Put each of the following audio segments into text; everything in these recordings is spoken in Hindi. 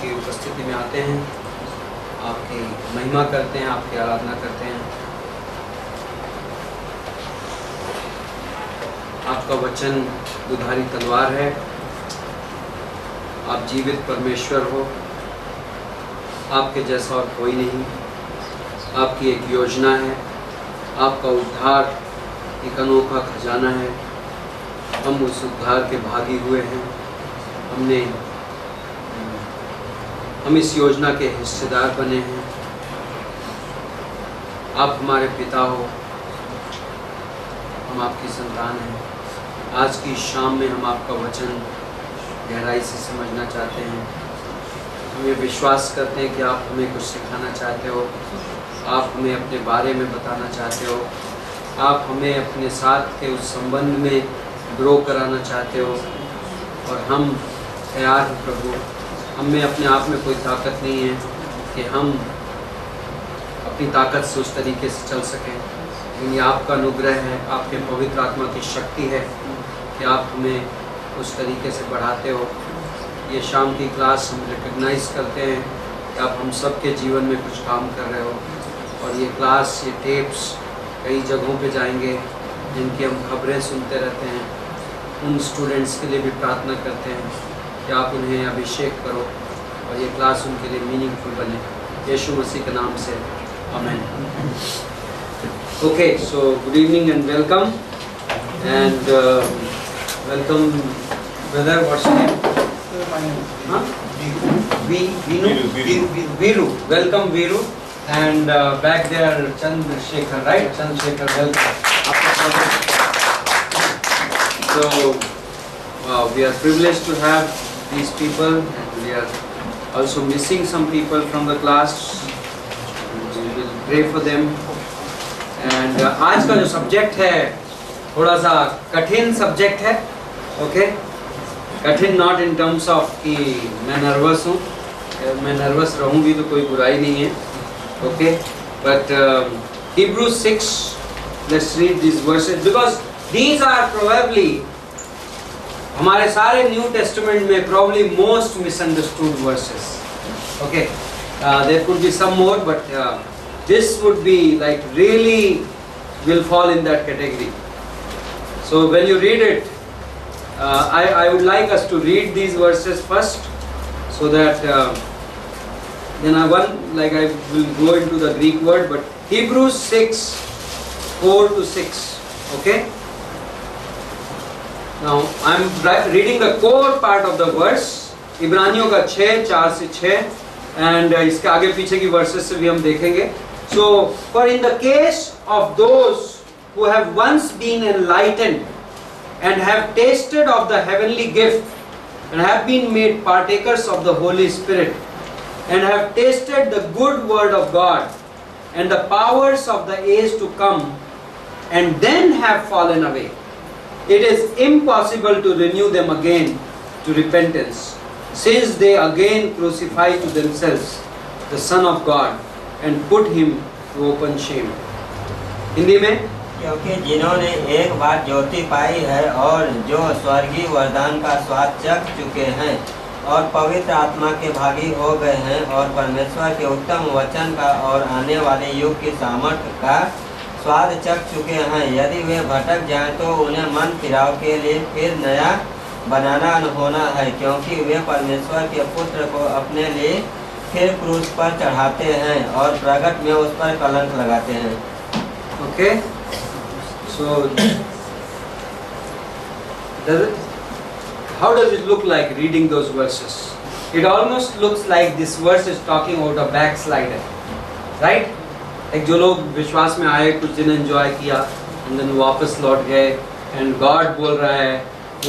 आपकी उपस्थिति में आते हैं, आपकी महिमा करते हैं, आपकी आराधना करते हैं। आपका वचन दुधारी तलवार है, आप जीवित परमेश्वर हो, आपके जैसा और कोई नहीं। आपकी एक योजना है, आपका उद्धार एक अनोखा खजाना है। हम उस उद्धार के भागी हुए हैं। हम इस योजना के हिस्सेदार बने हैं। आप हमारे पिता हो, हम आपकी संतान हैं। आज की शाम में हम आपका वचन गहराई से समझना चाहते हैं। हम ये विश्वास करते हैं कि आप हमें कुछ सिखाना चाहते हो, आप हमें अपने बारे में बताना चाहते हो, आप हमें अपने साथ के उस संबंध में ग्रो कराना चाहते हो। और हम तैयार हैं प्रभु। हम में अपने आप में कोई ताकत नहीं है कि हम अपनी ताकत से उस तरीके से चल सकें, लेकिन ये आपका अनुग्रह है, आपके पवित्र आत्मा की शक्ति है कि आप हमें उस तरीके से बढ़ाते हो। ये शाम की क्लास हम रिकग्नाइज करते हैं कि आप हम सब के जीवन में कुछ काम कर रहे हो। और ये क्लास, ये टेप्स कई जगहों पे जाएंगे जिनकी हम खबरें सुनते रहते हैं। उन स्टूडेंट्स के लिए भी प्रार्थना करते हैं कि आप उन्हें अभिषेक करो और ये क्लास उनके लिए मीनिंगफुल बने, यीशु मसीह के नाम से, आमीन। Okay, so good evening and welcome welcome brother. What's your name? Viru. Welcome Viru. And back there Chandrasekhar, right? Chandrasekhar, welcome. So we are privileged to have these people, and we are also missing some people from the class. We will pray for them. And आज का जो सब्जेक्ट है थोड़ा सा कठिन सब्जेक्ट है, ओके? कठिन नॉट इन टर्म्स ऑफ कि मैं नर्वस हूँ, मैं नर्वस रहूँ भी तो कोई बुराई नहीं है, okay? But Hebrews 6, let's read these verses because these are probably हमारे सारे न्यू टेस्टामेंट में probably most misunderstood verses, okay? There could be some more, but this would be like really will fall in that category. So when you read it, I would like us to read these verses first, so that then I will go into the Greek word. But Hebrews 6, 4 to 6, okay? Now I am reading the core part of the verse, इब्रानियों का 6, 4 से 6, and इसके आगे पीछे की verses से भी हम देखेंगे. So, for in the case of those who have once been enlightened and have tasted of the heavenly gift and have been made partakers of the Holy Spirit and have tasted the good word of God and the powers of the age to come and then have fallen away, it is impossible to renew them again to repentance, since they again crucify to themselves the Son of God and put him to open shame. Hindi में, क्योंकि जिन्होंने एक बार ज्योति पाई है और जो स्वर्गीय वरदान का स्वाद चख चुके हैं और पवित्र आत्मा के भागी हो गए हैं और परमेश्वर के उत्तम वचन का और आने वाले युग की सामर्थ्य का स्वाद चख चुके हैं, यदि वे भटक जाएं तो उन्हें मन फिराव के लिए फिर नया बनाना होना है, क्योंकि वे परमेश्वर के पुत्र को अपने लिए फिर क्रूस पर चढ़ाते हैं और प्रगट में उस पर कलंक लगाते हैं। okay? So, how does it look like reading those verses? It almost looks like this verse is talking about a backslider, right? एक जो लोग विश्वास में आए, कुछ दिन एंजॉय किया, and then वापस लौट गए, and God बोल रहा है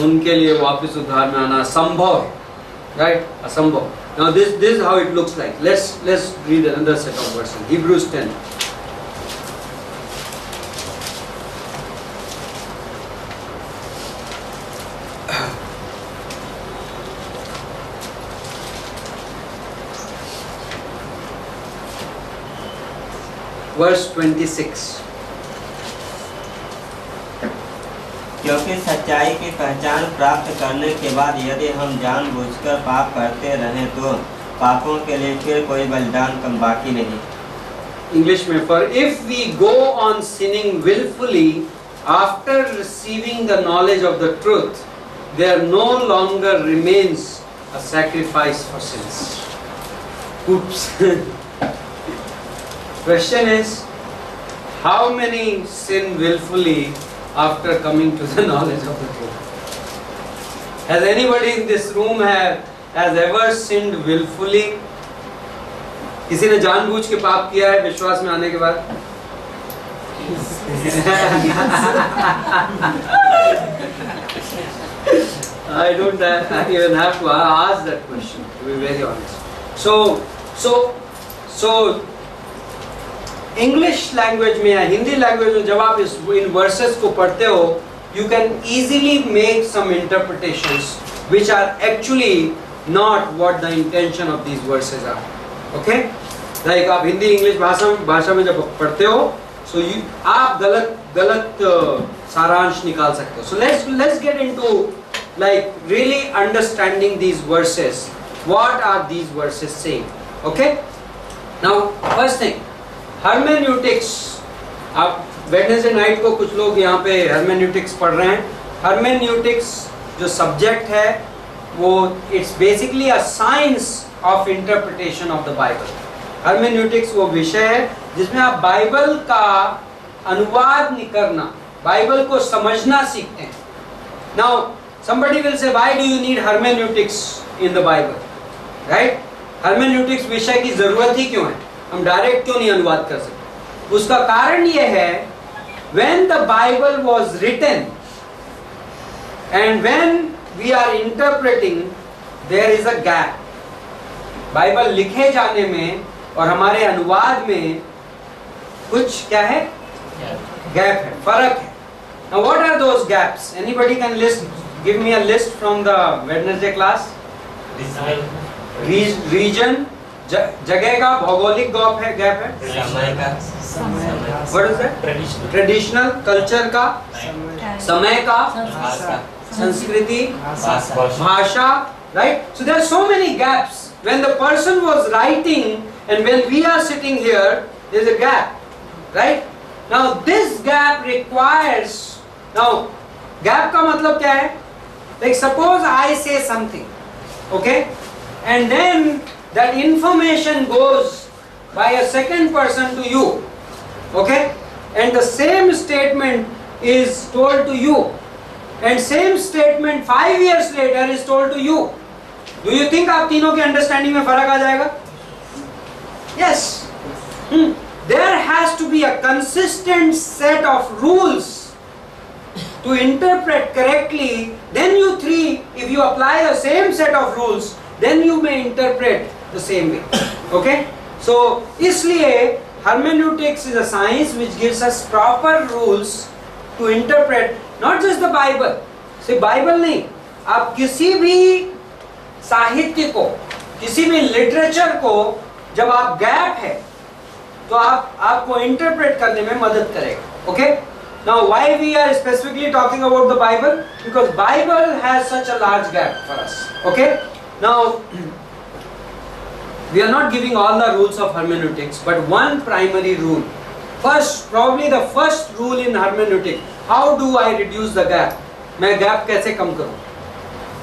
उनके लिए वापस उद्धार में आना असंभव, right? असंभव. Now this is how it looks like. Let's read another set of verses. Hebrews 10. Verse 26. क्योंकि सच्चाई की पहचान प्राप्त करने के बाद यदि हम जानबूझकर पाप करते रहें तो पापों के लिए फिर कोई बलिदान कम बाकी नहीं। English में, for if we go on sinning willfully after receiving the knowledge of the truth, there no longer remains a sacrifice for sins. Oops. Question is, how many sin willfully after coming to the knowledge of the truth? Has anybody in this room has ever sinned willfully? किसी ने जानबूझ के पाप किया है विश्वास में आने के बाद? I don't even have to ask that question, to be very honest. So English language में या हिंदी language में जब आप इन verses को पढ़ते हो, you can easily make some interpretations which are actually not what the intention of these verses are. Okay? Like आप हिंदी इंग्लिश भाषा में जब पढ़ते हो, so आप गलत सारांश निकाल सकते हो. So let's get into like really understanding these verses. What are these verses saying? Okay? Now first thing, hermeneutics. आप वेडनेसडे नाइट को कुछ लोग यहाँ पे hermeneutics पढ़ रहे हैं. Hermeneutics जो सब्जेक्ट है वो it's basically a science of interpretation of the Bible. Hermeneutics वो विषय है जिसमें आप बाइबल का अनुवाद करना, बाइबल को समझना सीखते हैं. Now somebody will say, why do you need hermeneutics in the Bible? Right? Hermeneutics विषय की जरूरत ही क्यों है? हम डायरेक्ट क्यों नहीं अनुवाद कर सकते? उसका कारण ये है, when the Bible was written and when we are interpreting, there is a gap. Bible लिखे जाने में और हमारे अनुवाद में कुछ क्या है? गैप है, फर्क है. Now what are those gaps? Anybody can give me a list from the Wednesday class? Region, जगह का भौगोलिक गैप है. समय का. What is that? Traditional, culture का. समय का. संस्कृति. भाषा. Right? So there are so many gaps. When the person was writing and when we are sitting here, there is a gap. Right? Now this gap requires. Now gap का मतलब क्या है? Like suppose I say something, okay, and then that information goes by a second person to you, okay, and the same statement is told to you, and same statement 5 years later is told to you. Do you think आप तीनों के understanding में फर्क आ जाएगा? Yes. There has to be a consistent set of rules to interpret correctly. Then you three, if you apply the same set of rules, then you may interpret the same way. Okay? So, इसलिए hermeneutics is a science which gives us proper rules to interpret not just the Bible. सिर्फ Bible नहीं, आप किसी भी साहित्य को, किसी भी लिटरेचर को जब आप गैप है तो आपको इंटरप्रेट करने में मदद करेगा. Okay? Now why we are specifically talking about the Bible? Because Bible has such a large gap for us. Okay? Now we are not giving all the rules of hermeneutics, but one primary rule. First, probably the first rule in hermeneutics. How do I reduce the gap? मैं gap कैसे कम करूँ?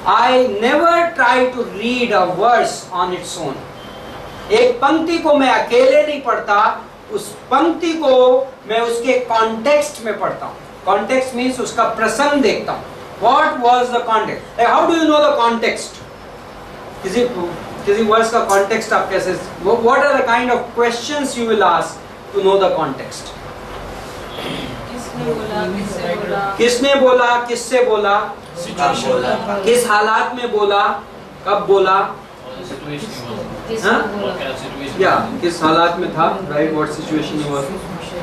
I never try to read a verse on its own. एक पंक्ति को मैं अकेले नहीं पढ़ता, उस पंक्ति को मैं उसके कॉन्टेक्स्ट में पढ़ता हूँ. कॉन्टेक्स्ट मीन्स उसका प्रसंग देखता हूँ. What was the context? Like how do you know the context? किसी वर्स का कॉन्टेक्स्ट आप कैसे? What are the kind of questions you will ask to know the context? किसने बोला, किससे बोला, किस हालात में बोला, कब बोला, किस हालात में था, right? What situation he was?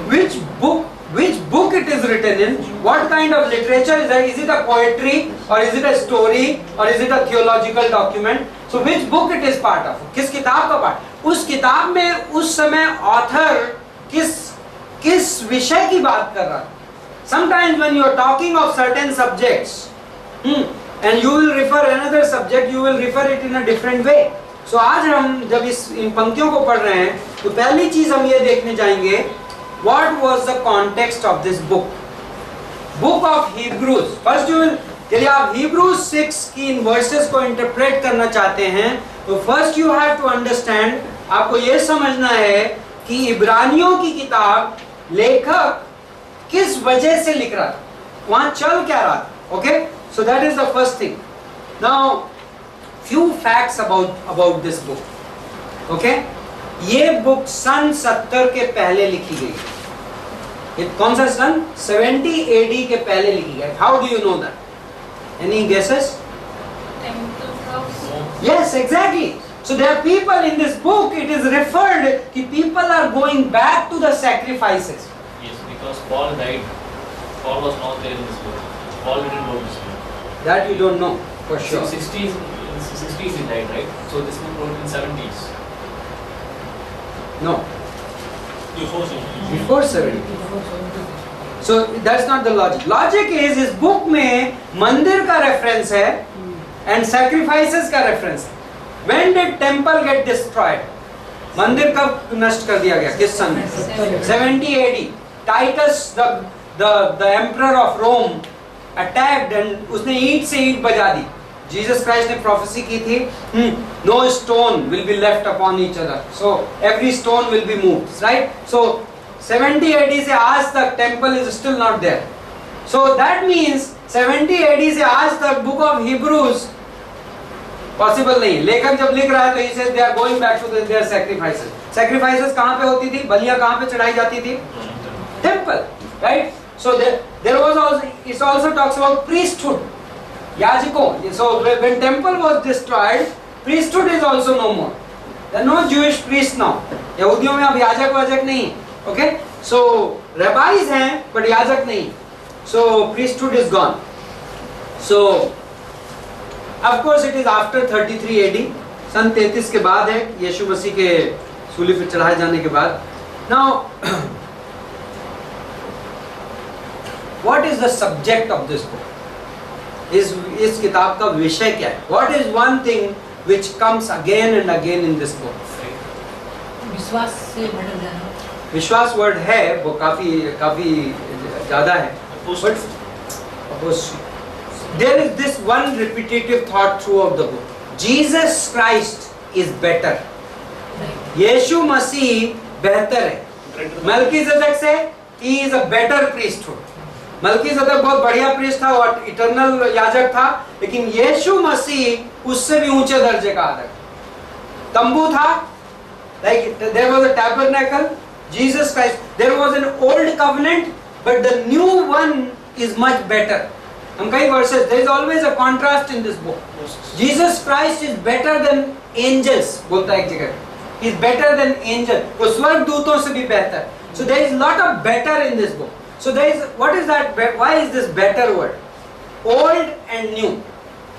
Which book it is written in? What kind of literature is that? Is it a poetry or is it a story or is it a theological document? So which book it is part of? किस किताब का पार्ट? उस किताब में उस समय ऑथर किस विषय की बात कर रहा है? Sometimes when you are talking of certain subjects, and you will refer another subject, you will refer it in a different way. सो आज हम जब इन पंक्तियों को पढ़ रहे हैं तो पहली चीज हम ये देखने जाएंगे, what was the context of this book of Hebrews. First यदि आप हिब्रूज 6 की इन वर्सेस को इंटरप्रेट करना चाहते हैं तो first you have to understand, आपको ये समझना है कि इब्रानियों की किताब लेखक किस वजह से लिख रहा था, वहां चल क्या रहा था। Okay, so that is the first thing. Now few facts about this book. Okay, ये बुक सन 70 के पहले लिखी गई। ये कौन सा सन? 70 AD के पहले लिखी गई। How do you know that? Any guesses? Yes, exactly. So there are people in this book, it is referred कि people are going back to the sacrifices. Yes, because Paul died. Paul was not there in this book. Paul didn't wrote this book. That you don't know for sure. 60s he died, right? So this book wrote in 70s. No, Before 70s. before 70. So that's not the logic. Logic is इस बुक में मंदिर का रेफरेंस है and sacrifices का रेफरेंस है. When did temple get destroyed? मंदिर कब नष्ट कर दिया गया, किस सन में? 70 AD. Titus the emperor of Rome attacked and उसने ईंट से ईंट बजा दी. Jesus Christ ने प्रोफेसी की थी, no stone will be left upon each other. So every stone will be moved, right? So 70 AD से आज तक temple is still not there. So that means 70 AD से आज तक बुक ऑफ हिब्रूज पॉसिबल नहीं. लेखक जब लिख रहा है तो he says they are going back to their sacrifices. Sacrifices कहाँ पे होती थी, बलियां कहाँ पे चढ़ाई जाती थी? Temple, right? So there was also, it also talks about priesthood, याजकों. So when temple was destroyed, priesthood is also no more. There are no Jewish priests now. यहूदियों में अब याजक वाजक नहीं. Okay, so rabbis हैं but याजक नहीं. So priesthood is gone. So of course it is after 33 AD. सन 33 के बाद है, यीशु मसीह के सूली पर चढ़ाए जाने के बाद. Now what is the subject of this book? इस किताब का विषय क्या है? What is one thing which comes again and again in this book? विश्वास से भटक जाना. विश्वास वर्ड है, वो काफी ज्यादा है. There is this one repetitive thought throughout the book. Jesus Christ is better. यीशु मसीह बेहतर है. मलकीज़ेदक से he is a better priesthood. मलकीज़ेदक बहुत बढ़िया प्रीस्ट था और इटर्नल याजक था, लेकिन यीशु मसीह उससे भी ऊंचे दर्जे का याजक. तंबू था, like there was a tabernacle. Jesus Christ, there was an old covenant but the new one is much better. हम कई verses, there is always a contrast in this book. Jesus Christ is better than angels, बोलता है एक जगह. He is better than angels. वो स्वर्ग दूतों से भी बेहतर. So there is lot of better in this book. So there is, what is that? Why is this better word? Old and new.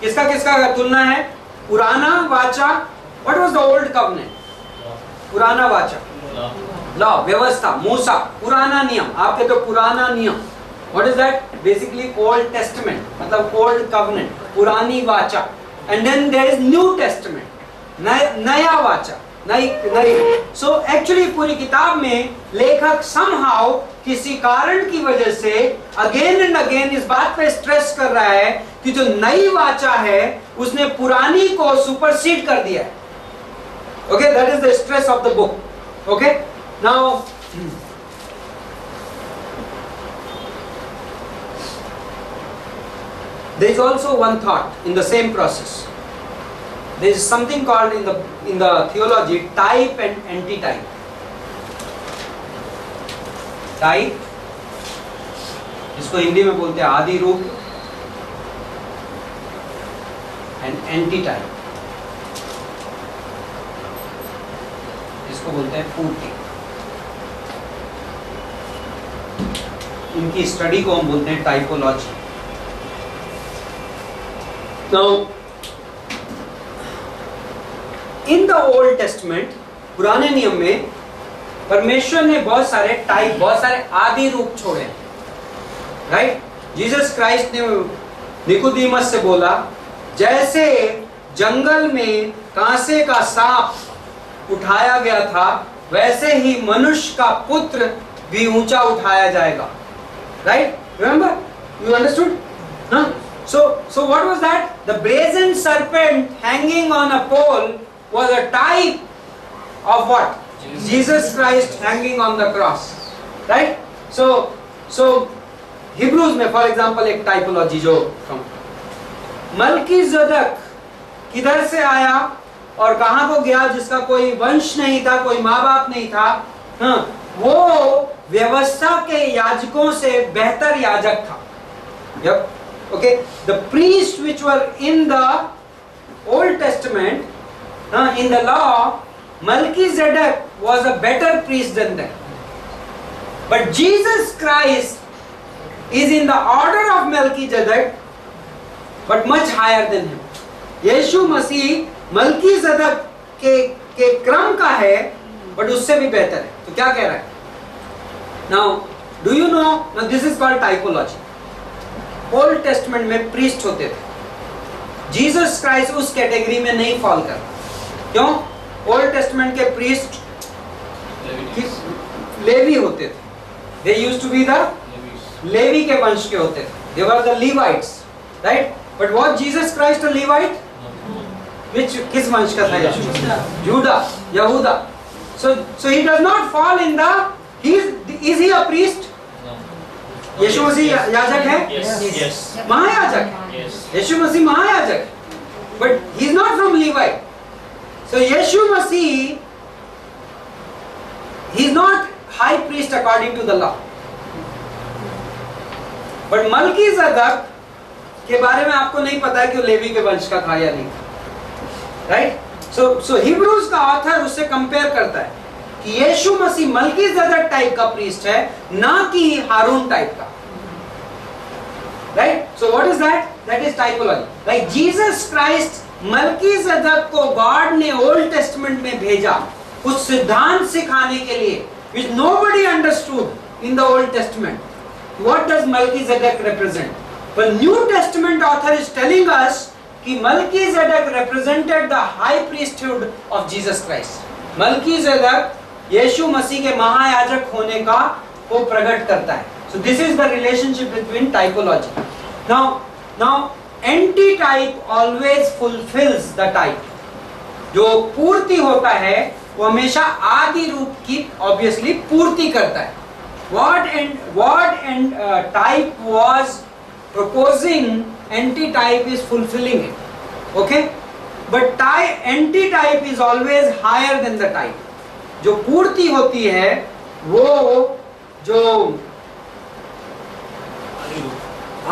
किसका तुलना है? पुराना वाचा. What was the old covenant? पुराना वाचा. लॉ, व्यवस्था, मूसा, पुराना नियम. आप कहते हो पुराना नियम. What is that? Basically old testament, मतलब ओल्ड कवनेंट, पुरानी वाचा. And then there is new testament, नया वाचा, नई. सो एक्चुअली पूरी किताब में लेखक समहाउ किसी कारण की वजह से अगेन एंड अगेन इस बात पे स्ट्रेस कर रहा है कि जो नई वाचा है उसने पुरानी को सुपरसीड कर दिया है. Okay, that is the stress of the book. Okay, now there is also one thought in the same process. There is something called in the theology type and antitype. Type, इसको हिंदी में बोलते हैं आदि रूप, and antitype, इसको बोलते हैं पूर्ति. इनकी स्टडी को हम बोलते हैं typology. Now, in the Old Testament, पुराने नियम में परमेश्वर ने बहुत सारे टाइप, बहुत सारे आदि रूप छोड़े. राइट? जीसस क्राइस्ट ने निकोदेमस से बोला, जैसे जंगल में कांसे का सांप उठाया गया था, वैसे ही मनुष्य का पुत्र भी ऊंचा उठाया जाएगा. राइट? रिमेंबर? You understood? हाँ? So what was that? The brazen serpent hanging on a pole was a type of what? Jesus Christ hanging on the cross. Right? So Hebrews में for example एक typology जो मल्कीज़ेदेक किधर से आया और कहाँ को गया, जिसका कोई वंश नहीं था, कोई माँ बाप नहीं था. हाँ, वो व्यवस्था के याजकों से बेहतर याजक था. Yep. Okay, the priests which were in the Old Testament, in the law, Melchizedek was a better priest than them. But Jesus Christ is in the order of Melchizedek, but much higher than him. यीशु मसीह मल्कीज़ेदेक के क्रम का है, but उससे भी बेहतर है. तो क्या कह रहा है? Now, do you know? Now this is called typology. Old testament में प्रीस्ट होते थे. जीसस क्राइस्ट उस कैटेगरी में नहीं फॉल कर. क्यों? ओल्ड टेस्टमेंट के प्रीस्ट लेवी होते थे. They used to be the Levi के वंश के होते थे. They were the Levites. Right? But was Jesus Christ a Levite? किस वंश का था यीशु? यूदा, यहूदा. So he does not fall in the, is he a priest? यीशु मसीह याजक है? Yes. महायाजक. Yes. यीशु मसीह महायाजक, but he is not from Levi. So Yeshu Masih, he is not high priest according to the law. But मल्कीज़ेदेक के बारे में आपको नहीं पता है कि वो लेवी के वंश का था या नहीं. राइट? सो हिब्रूज का ऑथर उससे कंपेयर करता है कि यीशु मसीह मल्कीज़ेदेक टाइप का प्रीस्ट है, ना कि हारून टाइप का. Right? So what is that? That is typology. Like Jesus Christ, Melchizedek को गॉड ने ओल्ड टेस्टमेंट में भेजा कुछ सिद्धांत सिखाने के लिए, which nobody understood in the Old Testament. What does Melchizedek represent? Well, New Testament author is telling us कि Melchizedek represented the high priesthood of Jesus Christ. मल्कीज़ेदेक यीशु मसीह के महायाजक होने का वो प्रकट करता है. So this is the relationship between typology. Now anti-type always fulfills the type. जो पूर्ति होता है वो हमेशा आदि रूप की obviously पूर्ति करता है. What type was proposing, anti-type is fulfilling it. Okay? But anti-type is always higher than the type. जो पूर्ति होती है वो जो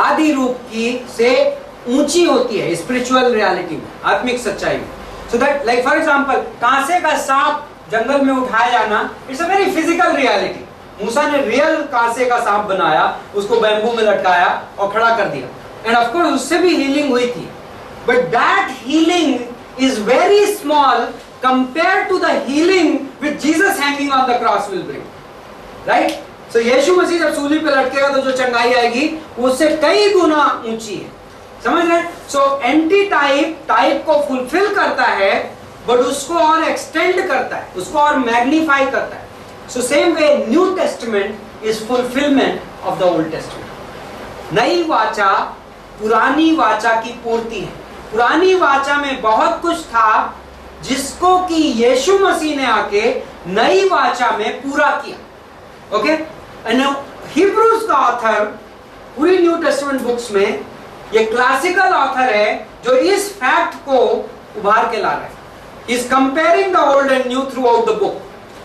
आदि रूप की से ऊंची होती है स्पिरिचुअल रियलिटी में, आत्मिक सच्चाई में. So that like for example, कांसे का सांप जंगल में उठाया जाना, it's a very physical reality. मूसा ने रियल कांसे का सांप बनाया, उसको बैम्बू में लटकाया और खड़ा कर दिया, एंड ऑफ कोर्स उससे भी हीलिंग हुई थी. But that healing is very small compared to the healing which Jesus hanging on the cross will bring. Right? So यीशु मसीह जब सूली पे लटकेगा तो जो चंगाई आएगी वो उससे कई गुना ऊंची है. समझ रहे? So anti type को फुलफिल करता है, बट उसको और एक्सटेंड करता है, उसको और मैग्नीफाई करता है. So same way New Testament is fulfillment of the Old Testament. नई वाचा पुरानी वाचा की पूर्ति है. पुरानी वाचा में बहुत कुछ था जिसको कि यीशु मसीह ने आके नई वाचा में पूरा किया. ओके? एंड हिब्रूज का ऑथर पूरी न्यू टेस्टामेंट बुक्स में ये क्लासिकल ऑथर है जो इस फैक्ट को उभार के ला रहा है. He is comparing the old and new through out the book.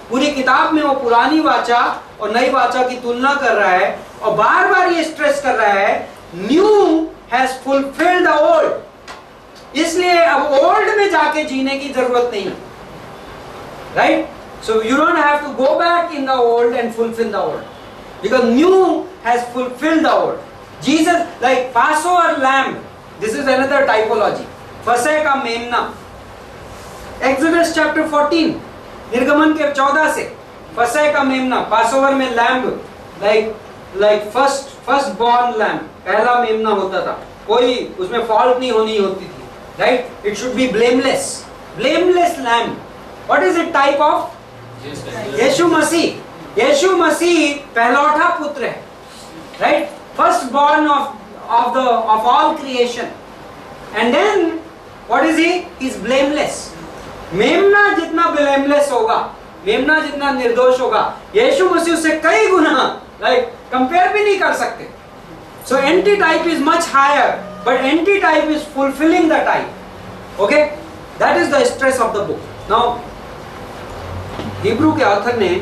पूरी किताब में वो पुरानी वाचा और नई वाचा की तुलना कर रहा है और बार बार ये स्ट्रेस कर रहा है new has fulfilled the old. इसलिए अब ओल्ड में जाके जीने की जरूरत नहीं. Right? So you don't have to go back in the old and fulfil the old, because new has fulfilled the old. Jesus like Passover lamb, this is another typology. फसह का मेमना, एक्सोडस चैप्टर 14, निर्गमन के 14 से फसह का मेमना, पासओवर में lamb like first born lamb, पहला मेमना होता था, कोई उसमें फॉल्ट नहीं होनी होती थी. Right? It should be blameless. blameless lamb. What is it type of? यीशु मसीह। यीशु मसीह पहलौठा पुत्र है, right? First born of all creation. And then what is he? He is blameless. मेमना जितना blameless होगा, मेमना जितना निर्दोष होगा, यीशु मसीह उससे कई गुना like कंपेयर भी नहीं कर सकते। So anti-type is much higher, but anti-type is fulfilling the type. Okay, that is the stress of the book. Now, Hebrew के ऑथर ने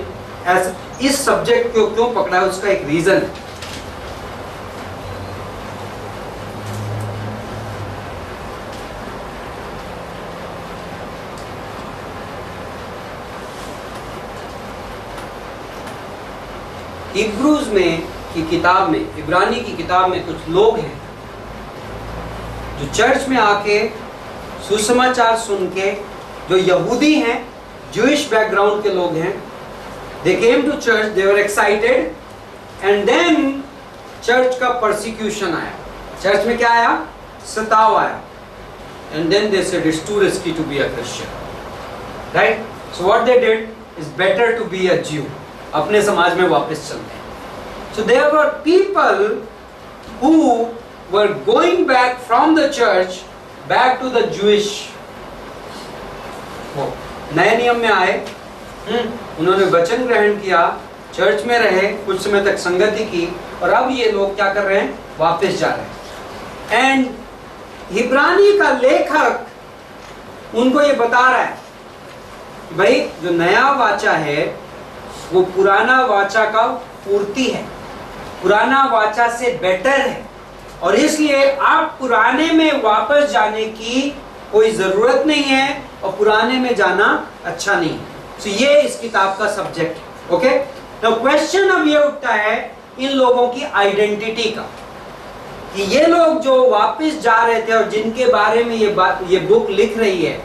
इस सब्जेक्ट को क्यों पकड़ा है, उसका एक रीजन है। हिब्रूज में की किताब में, इब्रानी की किताब में कुछ लोग हैं जो चर्च में आके सुसमाचार सुन के, जो यहूदी हैं, जूइश बैकग्राउंड के लोग हैं, they came to church, they were excited, and then church का persecution आया। चर्च में क्या आया? सताव आया। And then they said it's too risky to be a Christian, right? So what they did is better to be a Jew. अपने समाज में वापस चलते हैं। So there were people who were going back from the church back to the Jewish. नए नियम में आए, उन्होंने वचन ग्रहण किया, चर्च में रहे, कुछ समय तक संगति की, और अब ये लोग क्या कर रहे हैं? वापस जा रहे हैं। एंड इब्रानी का लेखक उनको ये बता रहा है, भाई जो नया वाचा है वो पुराना वाचा का पूर्ति है, पुराना वाचा से बेटर है, और इसलिए आप पुराने में वापस जाने की कोई जरूरत नहीं है, और पुराने में जाना अच्छा नहीं है। तो ये इस किताब का सब्जेक्ट है। ओके, तो क्वेश्चन अब ये उठता है इन लोगों की आइडेंटिटी का, कि ये लोग जो वापस जा रहे थे और जिनके बारे में ये बुक लिख रही है,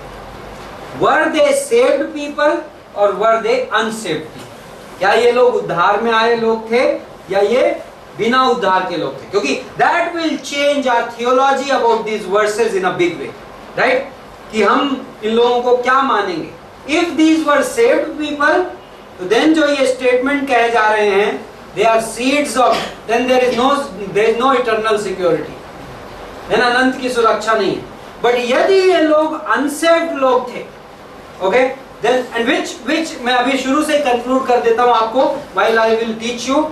वर दे सेव्ड पीपल और वर दे अनसेव्ड पीपल? क्या ये लोग उद्धार में आए लोग थे या ये बिना उद्धार के लोग थे? क्योंकि that will change our theology about these verses in a big way, right? कि हम इन लोगों को क्या मानेंगे? If these were saved people, तो देन जो ये स्टेटमेंट कहे जा रहे हैं, they are seeds of, then there is no eternal security, then अनंत की सुरक्षा नहीं है। बट यदि ये लोग अनसेव्ड लोग थे, ओके, then and which मैं अभी शुरू से कंक्लूड कर देता हूं आपको, while I will teach you,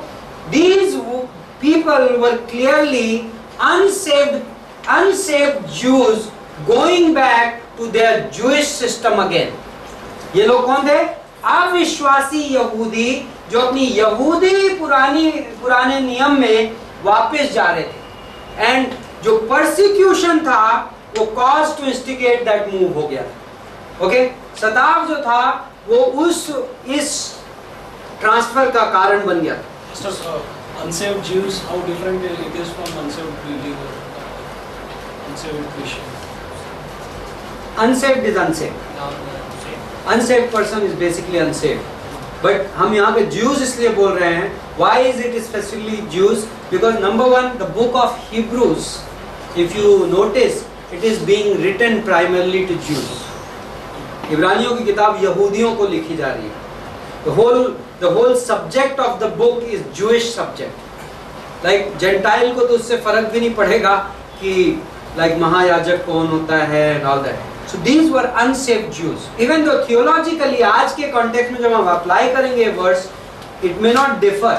these people were clearly unsaved Jews going back to their Jewish system again. ये लोग कौन थे? अविश्वासी यहूदी जो अपनी यहूदी पुराने नियम में वापस जा रहे थे, एंड जो परसिक्यूशन था वो cause to instigate that move हो गया। ओके, सताव जो था वो इस ट्रांसफर का कारण बन गया। Unsaved Jews, how different it is from unsaved believer, unsaved Christian? Unsaved is unsaved. Unsaved person is basically unsaved. But हम यहाँ पे Jews इसलिए बोल रहे हैं. Why is it specifically Jews? Because number one, the book of Hebrews, if you notice, it is being written primarily to Jews. इब्रानियों की किताब यहूदियों को लिखी जा रही है. The whole subject of the book is Jewish subject. Like Gentile को तो उससे फर्क भी नहीं पड़ेगा कि like महायाजक कौन होता है and all that. So these were unsaved Jews. Even though theologically आज के context में जब हम apply करेंगे verse, it may not differ.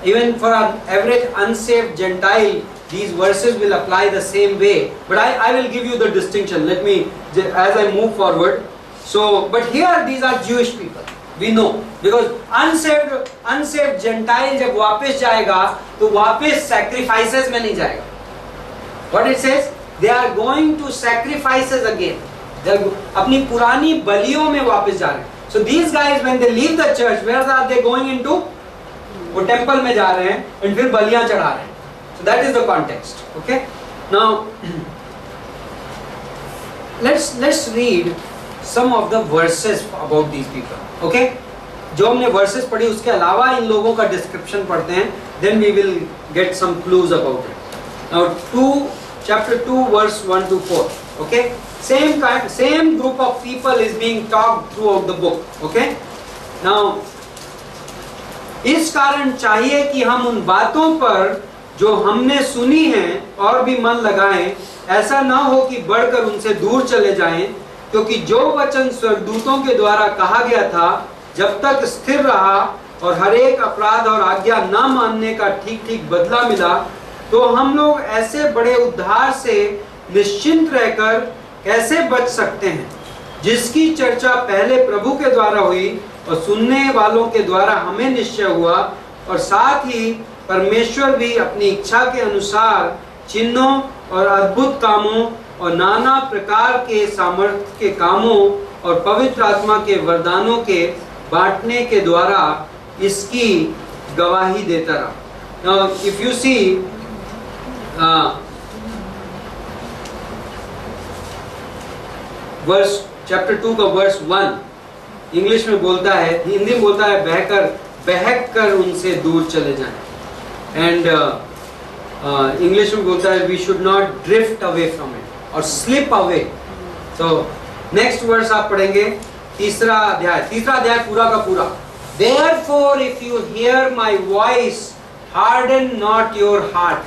Even for an average unsaved Gentile, these verses will apply the same way. But I will give you the distinction. Let me, as I move forward. So, but here these are Jewish people. We know because unsaved Gentile जब वापस जाएगा तो वापस sacrifices में नहीं जाएगा. What it says? They are going to sacrifices again. They अपनी पुरानी बलियों में वापस जा रहे हैं. So these guys when they leave the church, where are they going into? वो टेम्पल में जा रहे हैं और फिर बलियां चढ़ा रहे हैं. So that is the context. Okay. Now let's read some of the verses about these people. Okay. जो हमने verses पढ़ी उसके अलावा इन लोगों का description पढ़ते हैं. Then we will get some clues about it. Now chapter 2 verse 1 to 4. Okay. same group of people is being talked throughout the book. Okay? Now, इस कारण चाहिए कि हम उन बातों पर जो हमने सुनी हैं और भी मन लगाएं, ऐसा ना हो कि बढ़कर उनसे दूर चले जाएं, क्योंकि जो वचन स्वर्गदूतों के द्वारा कहा गया था, जब तक स्थिर रहा और हर एक अपराध और आज्ञा ना मानने का ठीक ठीक बदला मिला, तो हम लोग ऐसे बड़े उद्धार से निश्चिंत रहकर कैसे बच सकते हैं, जिसकी चर्चा पहले प्रभु के द्वारा हुई और सुनने वालों के द्वारा हमें निश्चय हुआ, और साथ ही परमेश्वर भी अपनी इच्छा के अनुसार चिन्हों और अद्भुत कामों और नाना प्रकार के सामर्थ्य के कामों और पवित्र आत्मा के वरदानों के बांटने के द्वारा इसकी गवाही देता रहा. Now, if you see verse chapter 2 का verse 1 इंग्लिश में बोलता है, हिंदी में बोलता है बहक कर उनसे दूर चले जाएं, एंड इंग्लिश में बोलता है we should not drift away from it और स्लिप अवे. तो नेक्स्ट वर्स आप पढ़ेंगे, तीसरा अध्याय पूरा का पूरा. Therefore if you hear my voice harden not your heart.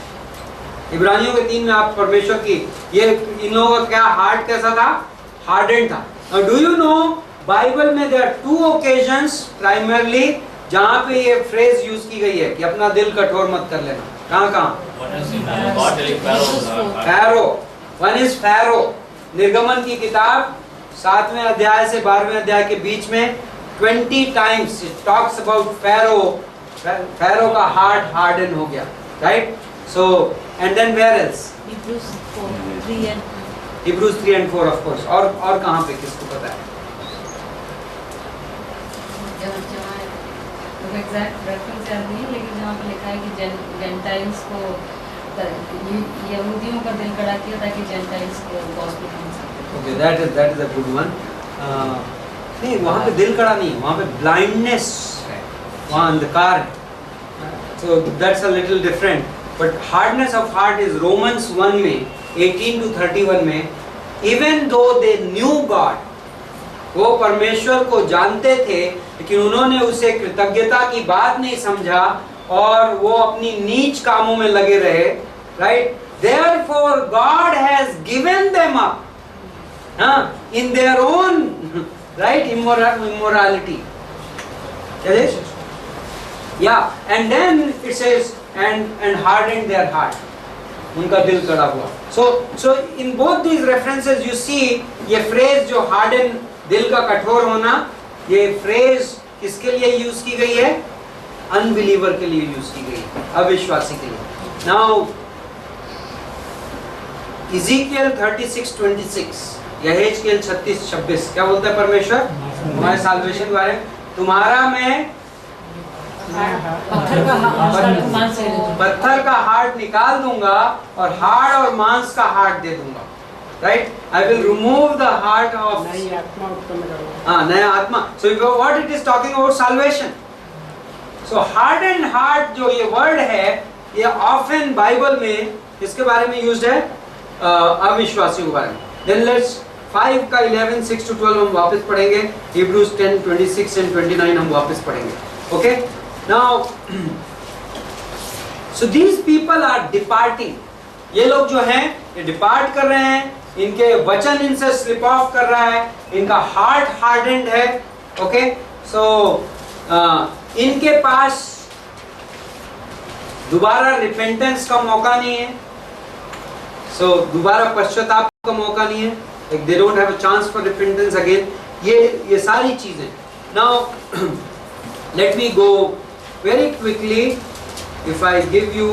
इब्रानियों के 3 में आप परमेश्वर की, ये इन लोगों का क्या हार्ट कैसा था? हार्डन था. Now do you know Bible में there are 2 occasions primarily जहाँ पे ये फ्रेज यूज की गई है कि अपना दिल कठोर मत कर लेना. कहाँ? फैरो. One is pharaoh. निर्गमन की किताब 7वें अध्याय से 12वें अध्याय के बीच में 20 times it talks about Pharaoh. Pharaoh का हार्ट हार्डन हो गया, right? So and then where else? Hebrews 3 and 4 of course. और कहाँ पे, किसको पता है? एग्जैक्ट रेफरेंस याद नहीं, लेकिन जहाँ पे लिखा है कि जेंटाइल्स को, यहूदियों का दिल कड़ा किया ताकि जेंटाइल्स को गॉस्पेल मिल सके. Okay, that is a good one. नहीं, वहाँ पे दिल कड़ा नहीं, वहाँ पे ब्लाइंडनेस है, वहाँ अंधकार है. So that's a little different. But hardness of heart is Romans 1 में 18 to 31 में, even though they knew God, वो परमेश्वर को जानते थे, लेकिन उन्होंने उसे कृतज्ञता की बात नहीं समझा और वो अपनी नीच कामों में लगे रहे. Right? Therefore God has given them up in their own right immorality. Yeah, and then it says and hardened their heart. उनका दिल कड़ा हुआ. So in both these references you see ये phrase जो harden, दिल का कठोर होना, ये फ्रेज किसके लिए यूज की गई है? अनबिलीवर के लिए यूज की गई है, अविश्वासी के लिए. नाउ इज़ेकियल 36:26, यहेजकेल 36:26 क्या बोलता है परमेश्वर हमारे साल्वेशन के बारे में? तुम्हारा मैं पत्थर का हार्ट निकाल दूंगा और हाड़ और मांस का हार्ट दे दूंगा. Right? I will remove the heart of नया आत्मा. So what it is talking about salvation. So hardened heart जो ये word है, ये often Bible में इसके बारे में used है, अविश्वासियों के बारे में. Then let's 5 का 11, 6 to 12 हम वापस पढ़ेंगे. Hebrews 10, 26 and 29 हम वापस पढ़ेंगे. Okay? Now, so these people are departing. ये लोग जो हैं ये डिपार्ट कर रहे हैं, इनके वचन इनसे स्लिप ऑफ कर रहा है, इनका हार्ट हार्डेंड है. ओके, सो इनके पास दोबारा रिपेंटेंस का मौका नहीं है, सो दोबारा पश्चाताप का मौका नहीं है. like they don't have a chance for repentance again. ये सारी चीजें. Now let me go very quickly. If I give you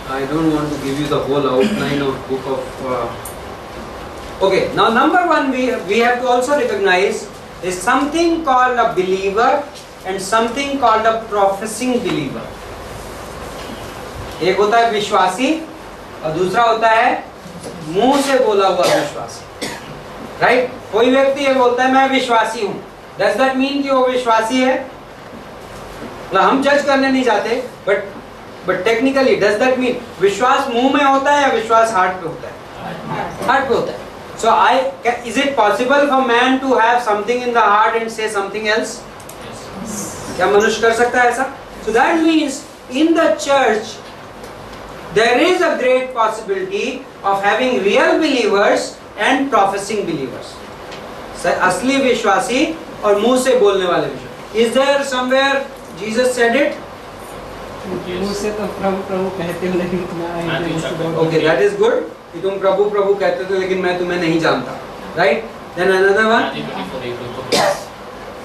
I don't want to give you the whole outline of book of okay, now number 1 we have to also recognize is something called a believer and something called a professing believer. एक होता है विश्वासी और दूसरा होता है मुंह से बोला हुआ विश्वास। राइट? कोई व्यक्ति ये बोलता है मैं विश्वासी हूं, डज दैट मीन कि वो विश्वासी है? मतलब हम जज करने नहीं जाते, but technically does that mean विश्वास मुंह में होता है या विश्वास हार्ट पे होता है? हार्ट पे होता है। So is it possible for man to have something in the heart and say something else? क्या मनुष्य कर सकता है ऐसा? So that means in the church there is a great possibility of having real believers and professing believers. असली विश्वासी और मुंह से बोलने वाले विश्वासी. Is there somewhere Jesus said it? मुंह से तो प्रभु प्रभु कहते हो लेकिन Okay, that is good. कि तुम प्रभु प्रभु कहते थे लेकिन मैं तुम्हें नहीं जानता. Right? Then another one.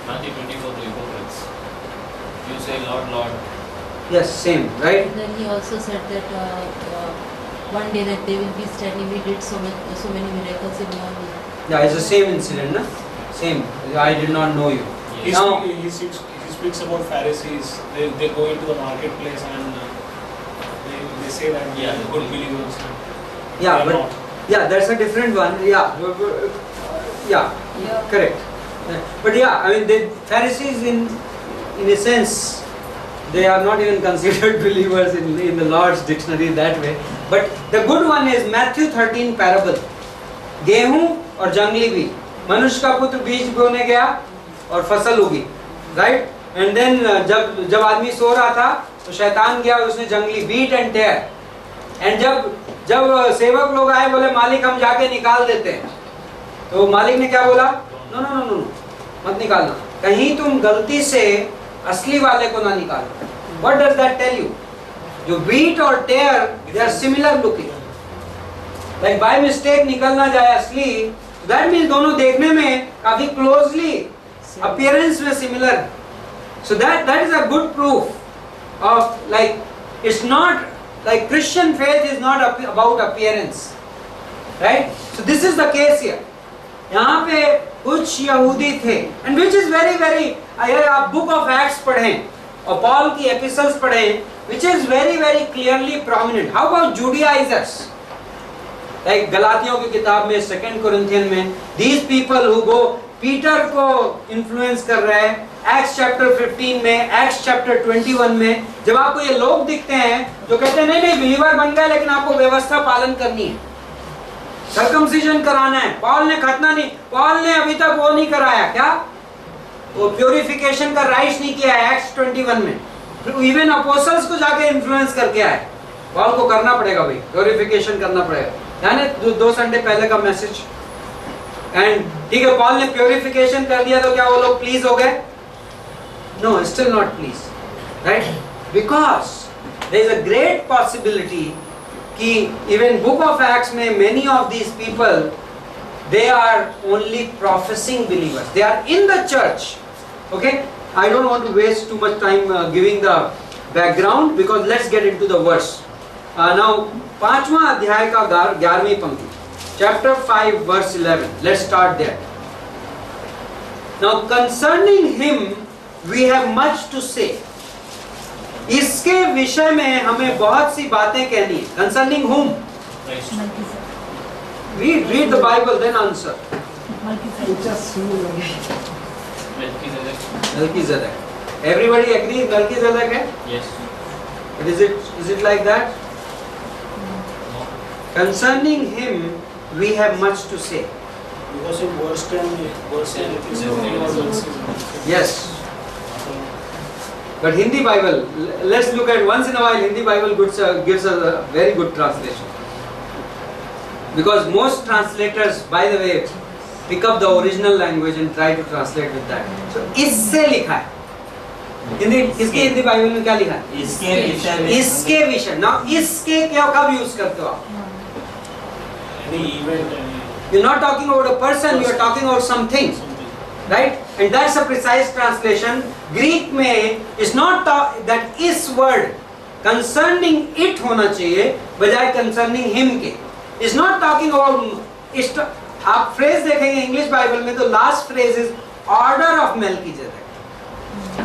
Matthew 24 to hypocrites. You say Lord, Lord. Yes, same. Right? And then he also said that one day that they will be standing, we did so many miracles in your name. Yeah, it's the same incident, na? Same. I did not know you. Now, He speaks about Pharisees. They go into the marketplace and they say that they are good believers. yeah, They are but not. yeah, that's a different one. Yeah, correct. But yeah, I mean, the Pharisees, in a sense, they are not even considered believers in the Lord's dictionary that way. But the good one is Matthew 13 parable. गेहूं और जंगली बीज. मनुष्य का पुत्र बीज बोने गया और फसल उगी. राइट? एंड देन जब आदमी सो रहा था तो शैतान गया और उसने जंगली बीट एंड टेयर. एंड जब सेवक लोग आए, बोले मालिक हम जाके निकाल देते हैं, तो मालिक ने क्या बोला? नो नो नो नो, मत निकालना, कहीं तुम गलती से असली वाले को ना निकालो. What does that tell you? जो बीट और tare, they are similar looking. Like by mistake निकल ना जाए असली, दैट मीन्स दोनों देखने में काफी क्लोजली अपीयरेंस में similar. So that is a good proof of, like, it's not like Christian faith is not about appearance, right? So this is the case here. यहाँ पे कुछ यहूदी थे, and which is very very, अगर आप Book of Acts पढ़ें और पॉल की एपिसल्स पढ़ें, which is very very clearly prominent. How about Judaizers? Like गलातियों की किताब में, 2 Corinthians में, these people who go, Peter को इन्फ्लुएंस कर रहे हैं. एक्ट्स चैप्टर 15 में, एक्ट्स चैप्टर 21 में, जब आपको ये लोग दिखते हैं जो कहते हैं नहीं बिलीवर बन गए लेकिन आपको व्यवस्था पालन करनी है, सर्कमसिजन कराना है. पॉल ने खतना नहीं, पॉल ने अभी तक वो नहीं कराया, क्या वो प्योरिफिकेशन का राइट्स नहीं किया है एक्ट्स 21 में. इवन अपोस्टल्स को जाके इन्फ्लुएंस करके आए. पॉल को करना पड़ेगा भाई, प्योरिफिकेशन करना पड़ेगा. यानी 2 संडे पहले का मैसेज. एंड ठीक है, पॉल ने प्योरिफिकेशन कर दिया तो क्या वो लोग प्लीज हो गए? No, still not pleased, right? Because there is a great possibility कि even Book of Acts में many of these people, they are only professing believers. They are in the church. Okay? I don't want to waste too much time giving the background because let's get into the verse. Now, 5वां अध्याय का 11वीं पंक्ति. Chapter 5 verse 11. Let's start there. Now, concerning him we have much to say. इसके विषय में हमें बहुत सी बातें कहनी है. Concerning whom? Read the Bible, then answer. Melchizedek. Everybody agrees Melchizedek है? Yes. But is it like that? No. Concerning him we have much to say. Because in verse 10 it is talking about circumcision. Yes. But Hindi Bible, let's look at once in a while. Hindi Bible gives us a very good translation. Because most translators, by the way, pick up the original language and try to translate with that. So इससे लिखा है. हिंदी, इसके हिंदी बाइबल में क्या लिखा है? इसके विषय में. इसके विषय. Now इसके क्या कब यूज करते हो आप? Any event, You're not talking about a person. You're talking about something. Right? And that's a precise translation. Greek में is not that is word concerning it होना चाहिए बजाय concerning him के. Is not talking about. आप phrase देखेंगे इंग्लिश बाइबल में तो last phrase is order of Melchizedek.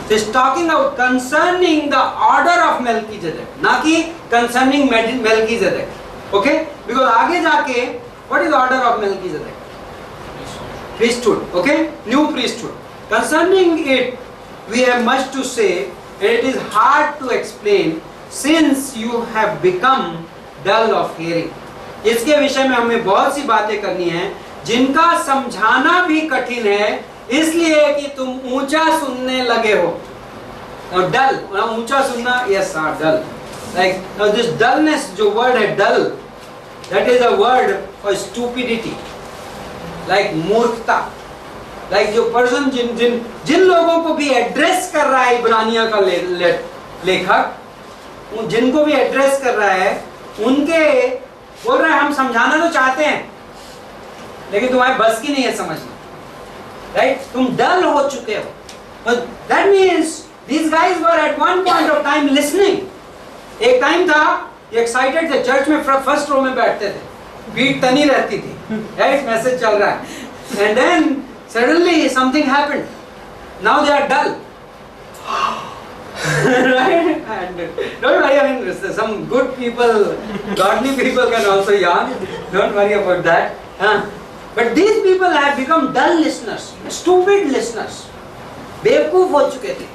So it's talking about concerning the order of Melchizedek, ना कि concerning Melchizedek. ओके, बिकॉज आगे जाके what is order of Melchizedek? priesthood. Okay, new priesthood. Concerning it, we have much to say, and it is hard to explain since you have become dull of hearing. इसके विषय में हमें बहुत सी बातें करनी है जिनका समझाना भी कठिन है, इसलिए कि तुम ऊंचा सुनने लगे हो. और डल, ऊंचा सुनना, yes, dull. Like now this dullness, जो word है dull, that is a word for stupidity. Like मूर्खता, लाइक जो पर्सन जिन लोगों को भी एड्रेस कर रहा है इब्रानिया का लेखक, जिनको भी एड्रेस कर रहा है, उनके बोल रहा है हम समझाना तो चाहते हैं लेकिन तुम्हारे बस की नहीं है समझना, राइट? तुम डल हो चुके हो. But that means these guys were at one point of time listening. एक टाइम था एक्साइटेड थे, चर्च में फर्स्ट रो में बैठते थे, बीट तनी रहती थी, राइट? मैसेज चल रहा है, and then suddenly something happened. Now they are dull. Right? And don't worry, I mean some good people, godly people can also yawn. Don't worry about that. But these people have become dull listeners, stupid listeners. बेवकूफ हो चुके थे.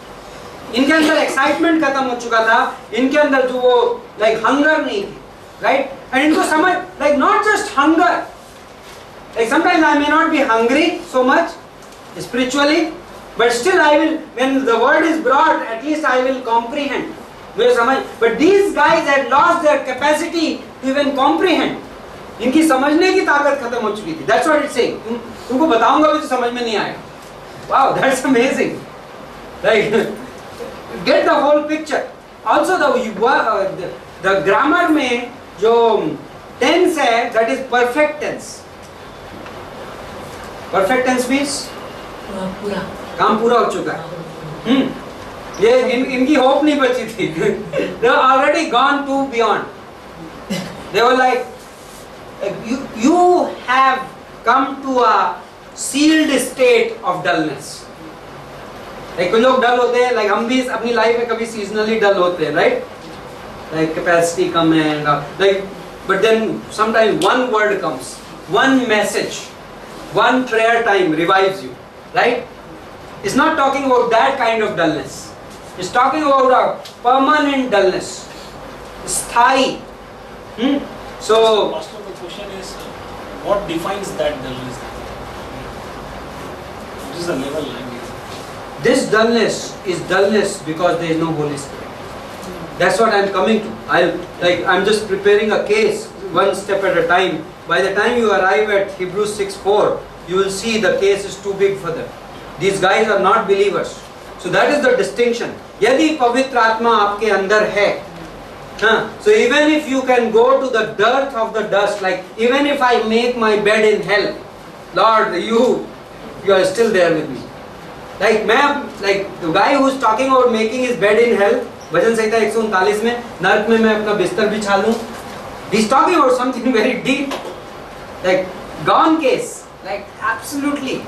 इनके अंदर एक्साइटमेंट खत्म हो चुका था, इनके अंदर जो वो लाइक हंगर नहीं थी, राइट? एंड इनको समझ, like not just hunger, like sometimes I may not be hungry so much spiritually, but still I will, when the word is brought, at least I will comprehend. मुझे समझ. But these guys had lost their capacity to even comprehend. इनकी समझने की ताकत खत्म हो चुकी थी. That's what it's saying. तुमको बताऊंगा भी तो समझ में नहीं आएगा. Wow, that's amazing. Like get the whole picture. Also the grammar में जो tense है, that is perfect tense. Perfect tense means पूरा काम पूरा हो चुका है. ये इनकी होप नहीं बची थी. They were already gone too beyond. They were like, you have come to a sealed state of dullness. Like कुछ लोग डल होते हैं, like हम भी अपनी लाइफ में कभी सीजनली डल होते हैं, right? Like capacity कम है, like but then sometimes one word comes, one message, one prayer time revives you, right? It's not talking about that kind of dullness. It's talking about a permanent dullness, sthayi. So, Pastor, the question is, what defines that dullness? What is the level line? this dullness is dullness because there is no Holy Spirit. That's what I'm coming to. I'm just preparing a case one step at a time. By the time you arrive at Hebrews 6:4, you will see the case is too big for them. These guys are not believers. So that is the distinction. यदि पवित्र आत्मा आपके अंदर है, so even if you can go to the dirt of the dust, like even if I make my bed in hell, Lord, you are still there with me. Like the guy who is talking about making his bed in hell, भजन संहिता 139 में, नरक में मैं अपना बिस्तर बिछा लूं. He's talking about something very deep, like gone case, like absolutely,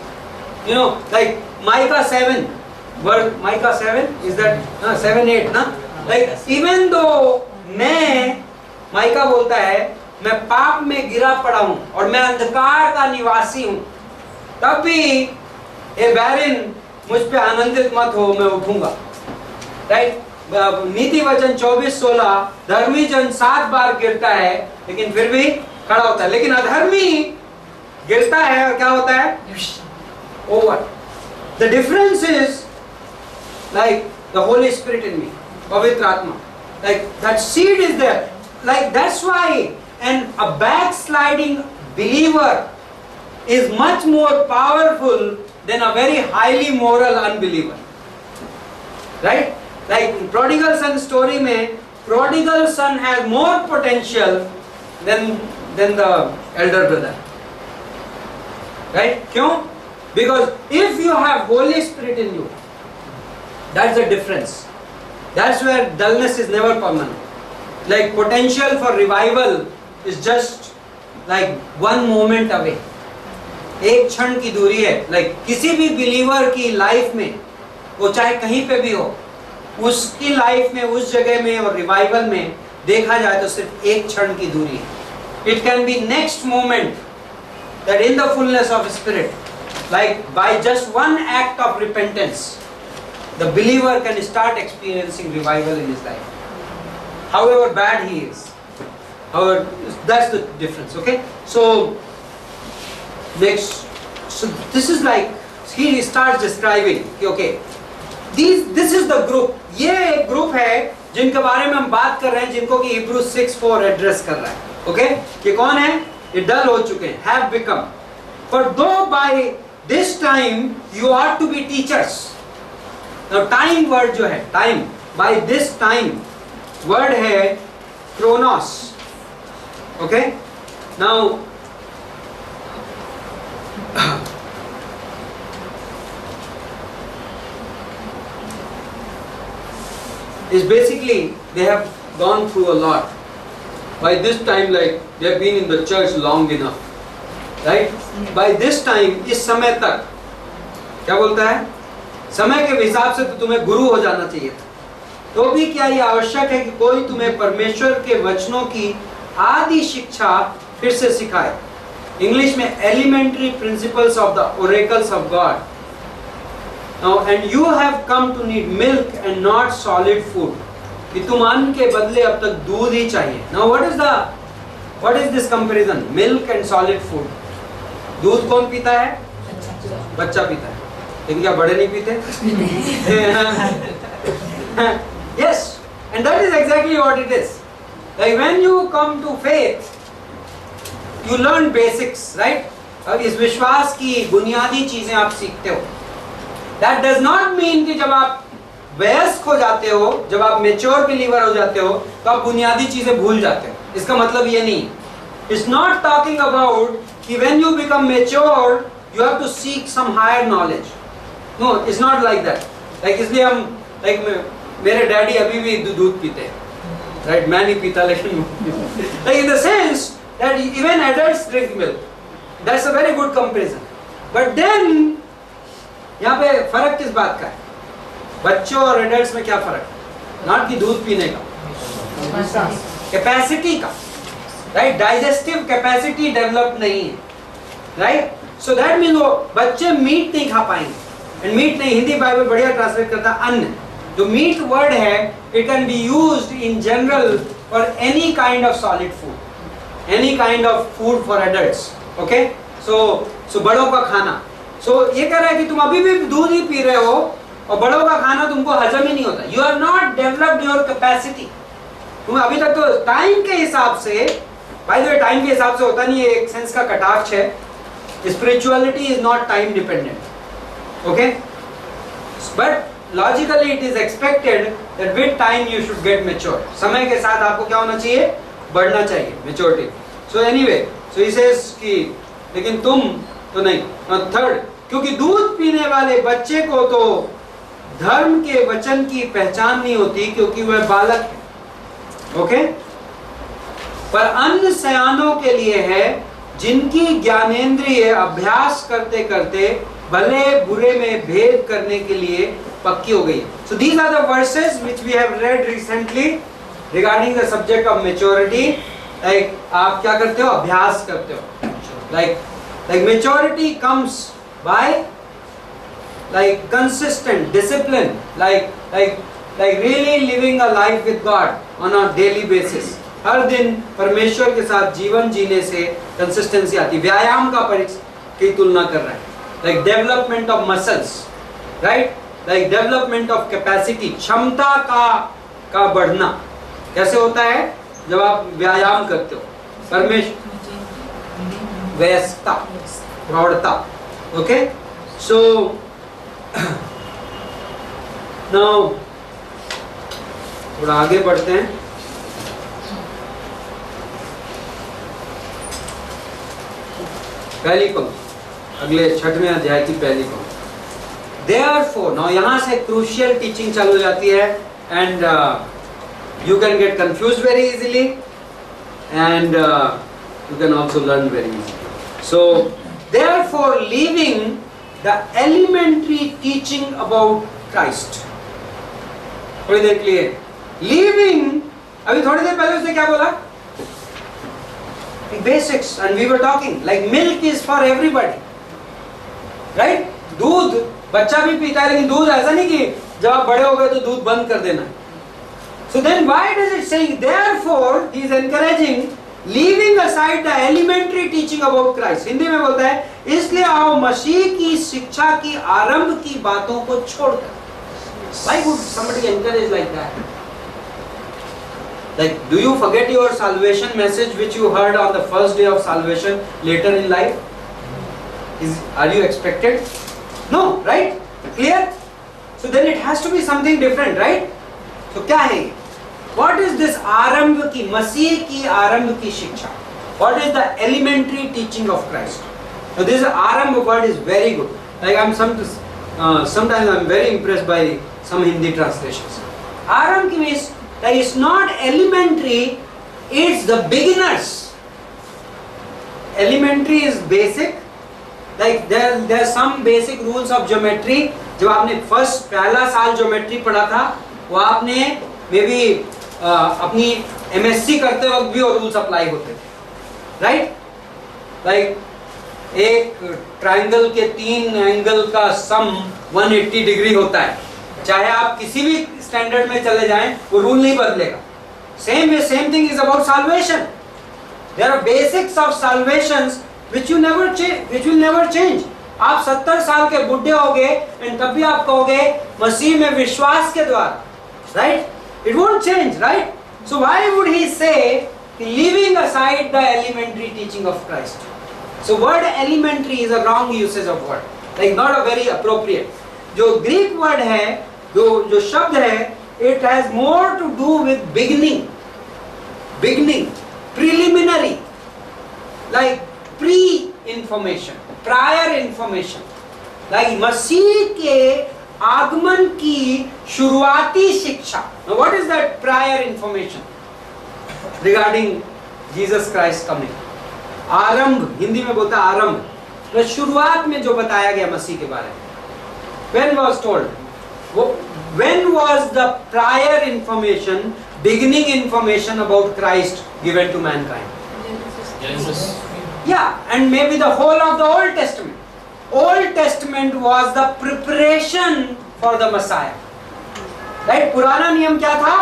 like Micah 7, word Micah 7 is that 7:8 ना, like even though मैं, माइका बोलता है, मैं पाप में गिरा पड़ा हूं और मैं अंधकार का निवासी हूं, तब भी ए बैरिन मुझ पे आनंदित मत हो, मैं उठूंगा. राइट? नीति वचन 24:16, धर्मी जन 7 बार गिरता है लेकिन फिर भी खड़ा होता है, लेकिन अधर्मी गिरता है और क्या होता है? Over. The difference is like the Holy Spirit in me, पवित्र आत्मा, like that seed is there, like that's why a backsliding believer is much more powerful than a very highly moral unbeliever. Right? Like prodigal son story में, prodigal son has more potential than the elder brother. Right? क्यों? Because if you have Holy Spirit in you, that's the difference. That's where dullness is never permanent. Like potential for revival is just like one moment away. एक क्षण की दूरी है. Like किसी भी believer की लाइफ में, वो चाहे कहीं पे भी हो, उसकी लाइफ में, उस जगह में और रिवाइवल में देखा जाए तो सिर्फ एक क्षण की दूरी है. It can be next moment, that in the fullness of Spirit, like by just one act of repentance, the believer can start experiencing revival in his life. However bad he is. However, that's the difference, okay? So, next, so this is like, he starts describing, okay, this is the group, ये एक group है जिनके बारे में हम बात कर रहे हैं, जिनको कि Hebrews 6:4 एड्रेस कर रहा है, okay? ये कौन है? ये डल हो चुके हैं, have become. For though by this time you ought to be teachers. Now time word जो है, time, by this time word है chronos, okay? Now is basically they have gone through a lot. By this time, like they have been in the church long enough, right? By this time, इस समय तक क्या बोलता है? समय के हिसाब से तो तुम्हें गुरु हो जाना चाहिए था. तो भी क्या ये आवश्यक है कि कोई तुम्हें परमेश्वर के वचनों की आदि शिक्षा फिर से सिखाए? इंग्लिश में elementary principles of the oracles of God. Now, and you have come to need milk and not solid food. कि तुम अन्न के बदले अब तक दूध ही चाहिए. Now, what is this comparison? Milk and solid food. दूध कौन पीता है? बच्चा पीता है. लेकिन क्या बड़े नहीं पीते? Yes, and that is exactly what it is. Like when you come to faith, you learn basics, right? अब इस विश्वास की बुनियादी चीजें आप सीखते हो. That does not mean कि जब आप वयस्क हो जाते हो, जब आप मेच्योर बिलीवर हो जाते हो, तो आप बुनियादी चीजें भूल जाते हो. इसका मतलब ये नहीं. It's not talking about कि when you become mature, you have to seek some higher knowledge. No, it's not like that. Like इसलिए हम like मेरे डैडी अभी भी दूध पीते हैं, right? मैं नहीं पीता लेकिन like in the sense that even adults drink milk. That's a very good comparison. But then यहाँ पे फर्क किस बात का है? बच्चों और एडल्ट्स में क्या फर्क है? नॉट कि दूध पीने का, कैपेसिटी का, राइट? डाइजेस्टिव कैपेसिटी डेवलप नहीं है, राइट? सो दैट मीन वो बच्चे मीट नहीं खा पाएंगे. एंड मीट नहीं, हिंदी बाइबल बढ़िया ट्रांसलेट करता है अन्न. जो मीट वर्ड है, it can be used in general for any kind of solid food, any kind of food for adults, okay? So बड़ों का खाना. सो ये कह रहा है कि तुम अभी भी दूध ही पी रहे हो और बड़ों का खाना तुमको हजम ही नहीं होता. You are not developed your capacity. तुम अभी तक तो टाइम के हिसाब से, बाय द वे टाइम के हिसाब से होता नहीं है, एक सेंस का कटाक्ष है. Spirituality is not time dependent, okay? But logically it is expected that with time you should get mature. समय के साथ आपको क्या होना चाहिए? बढ़ना चाहिए, maturity. So anyway, so he says कि लेकिन तुम तो नहीं. थर्ड, क्योंकि दूध पीने वाले बच्चे को तो धर्म के वचन की पहचान नहीं होती क्योंकि वह बालक है, ओके? पर अन्य सयानों के लिए है जिनकी ज्ञानेंद्रिय अभ्यास करते करते भले बुरे में भेद करने के लिए पक्की हो गई. So these are the verses which we have read recently regarding the subject of maturity. Like आप क्या करते हो? अभ्यास करते हो. Like maturity comes by like consistent discipline, like really living a life with God on a daily basis. हर दिन परमेश्वर के साथ जीवन जीने से कंसिस्टेंसी आती. व्यायाम का की तुलना कर रहा है. Like development of muscles, right? Like development of capacity, क्षमता का बढ़ना. कैसे होता है? जब आप व्यायाम करते हो. परमेश्वर व्यस्तता, प्रौढ़ता, ओके? सो नाउ थोड़ा आगे बढ़ते हैं. पहली पंक्ति, अगले 6वें अध्याय की पहली पंक्ति. Therefore, now यहाँ से क्रूशियल टीचिंग चालू हो जाती है and you can get confused very easily and you can also learn very easily. So, therefore, leaving the elementary teaching about Christ. थोड़ी देर के लिए leaving, अभी थोड़ी देर पहले उसने क्या बोला? basics, and we were talking like milk is for everybody, right? दूध बच्चा भी पीता है, लेकिन दूध ऐसा नहीं कि जब आप बड़े हो गए तो दूध बंद कर देना. So then why does it say, therefore he is encouraging leaving aside the elementary teaching about Christ. Hindi में बोलता है इसलिए आओ मसीह की शिक्षा की आरंभ की बातों को छोड़कर. Why would somebody encourage like that? Like, do you forget your salvation message which you heard on the first day of salvation later in life? Are you expected? No, right? Clear? So then it has to be something different, right? So क्या है? What is this आरंभ की, मसीह की आरंभ की शिक्षा? What is the elementary teaching of Christ? Now this आरंभ word is very good. Like sometimes I'm very impressed by some Hindi translations. आरंभ means that it's not elementary, it's the beginners. Elementary is basic. Like there are some basic rules of geometry. जब आपने पहला साल ज्योमेट्री पढ़ा था, वो आपने मे बी अपनी MSc करते वक्त भी वो रूल्स अप्लाई होते थे, राइट? लाइक एक ट्रायंगल के 3 एंगल का सम 180 डिग्री होता है. चाहे आप किसी भी स्टैंडर्ड में चले जाएं, वो रूल नहीं बदलेगा. Same thing is about salvation. There are basics of salvations which will never change. आप 70 साल के बुढ़े होगे and तब भी आप कहोगे मसीह में विश्वास के द्वारा, right? It won't change, right? So why would he say leaving aside the elementary teaching of Christ? So word elementary is a wrong usage of word, like not a very appropriate. जो Greek word है, जो शब्द है, it has more to do with beginning, preliminary, like pre-information, prior information. Like मसीह के आगमन की शुरुआती शिक्षा. Now what is that prior information regarding Jesus Christ coming? आरंभ, हिंदी में बोलता है आरंभ. तो शुरुआत में जो बताया गया मसीह के बारे में. When was told? When was the prior information, beginning information about Christ given to mankind? Genesis. Yeah, and maybe the whole of the Old Testament. Old Testament was the preparation for the Messiah. Right? पुराना नियम क्या था?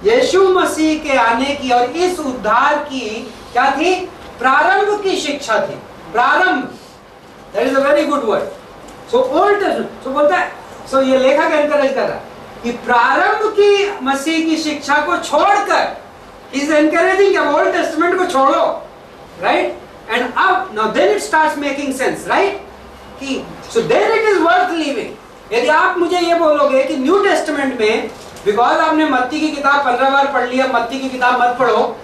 यीशु मसीह के आने की और इस उद्धार की क्या थी? प्रारंभ की शिक्षा थी. प्रारंभ. That is a very good word. So Old Testament. So बोलता है. So ये लेखक एनकरेज कर रहा है कि प्रारंभ की मसीह की शिक्षा को छोड़कर, is encouraging कि Old Testament को छोड़ो, right? And now then it starts making sense, right? So then it is worth leaving. यदि आप मुझे ये बोलोगे कि न्यू टेस्टमेंट में बिकॉज आपने मत्ती की किताब 15 बार पढ़ लिया, मत्ती की किताब मत पढ़ो,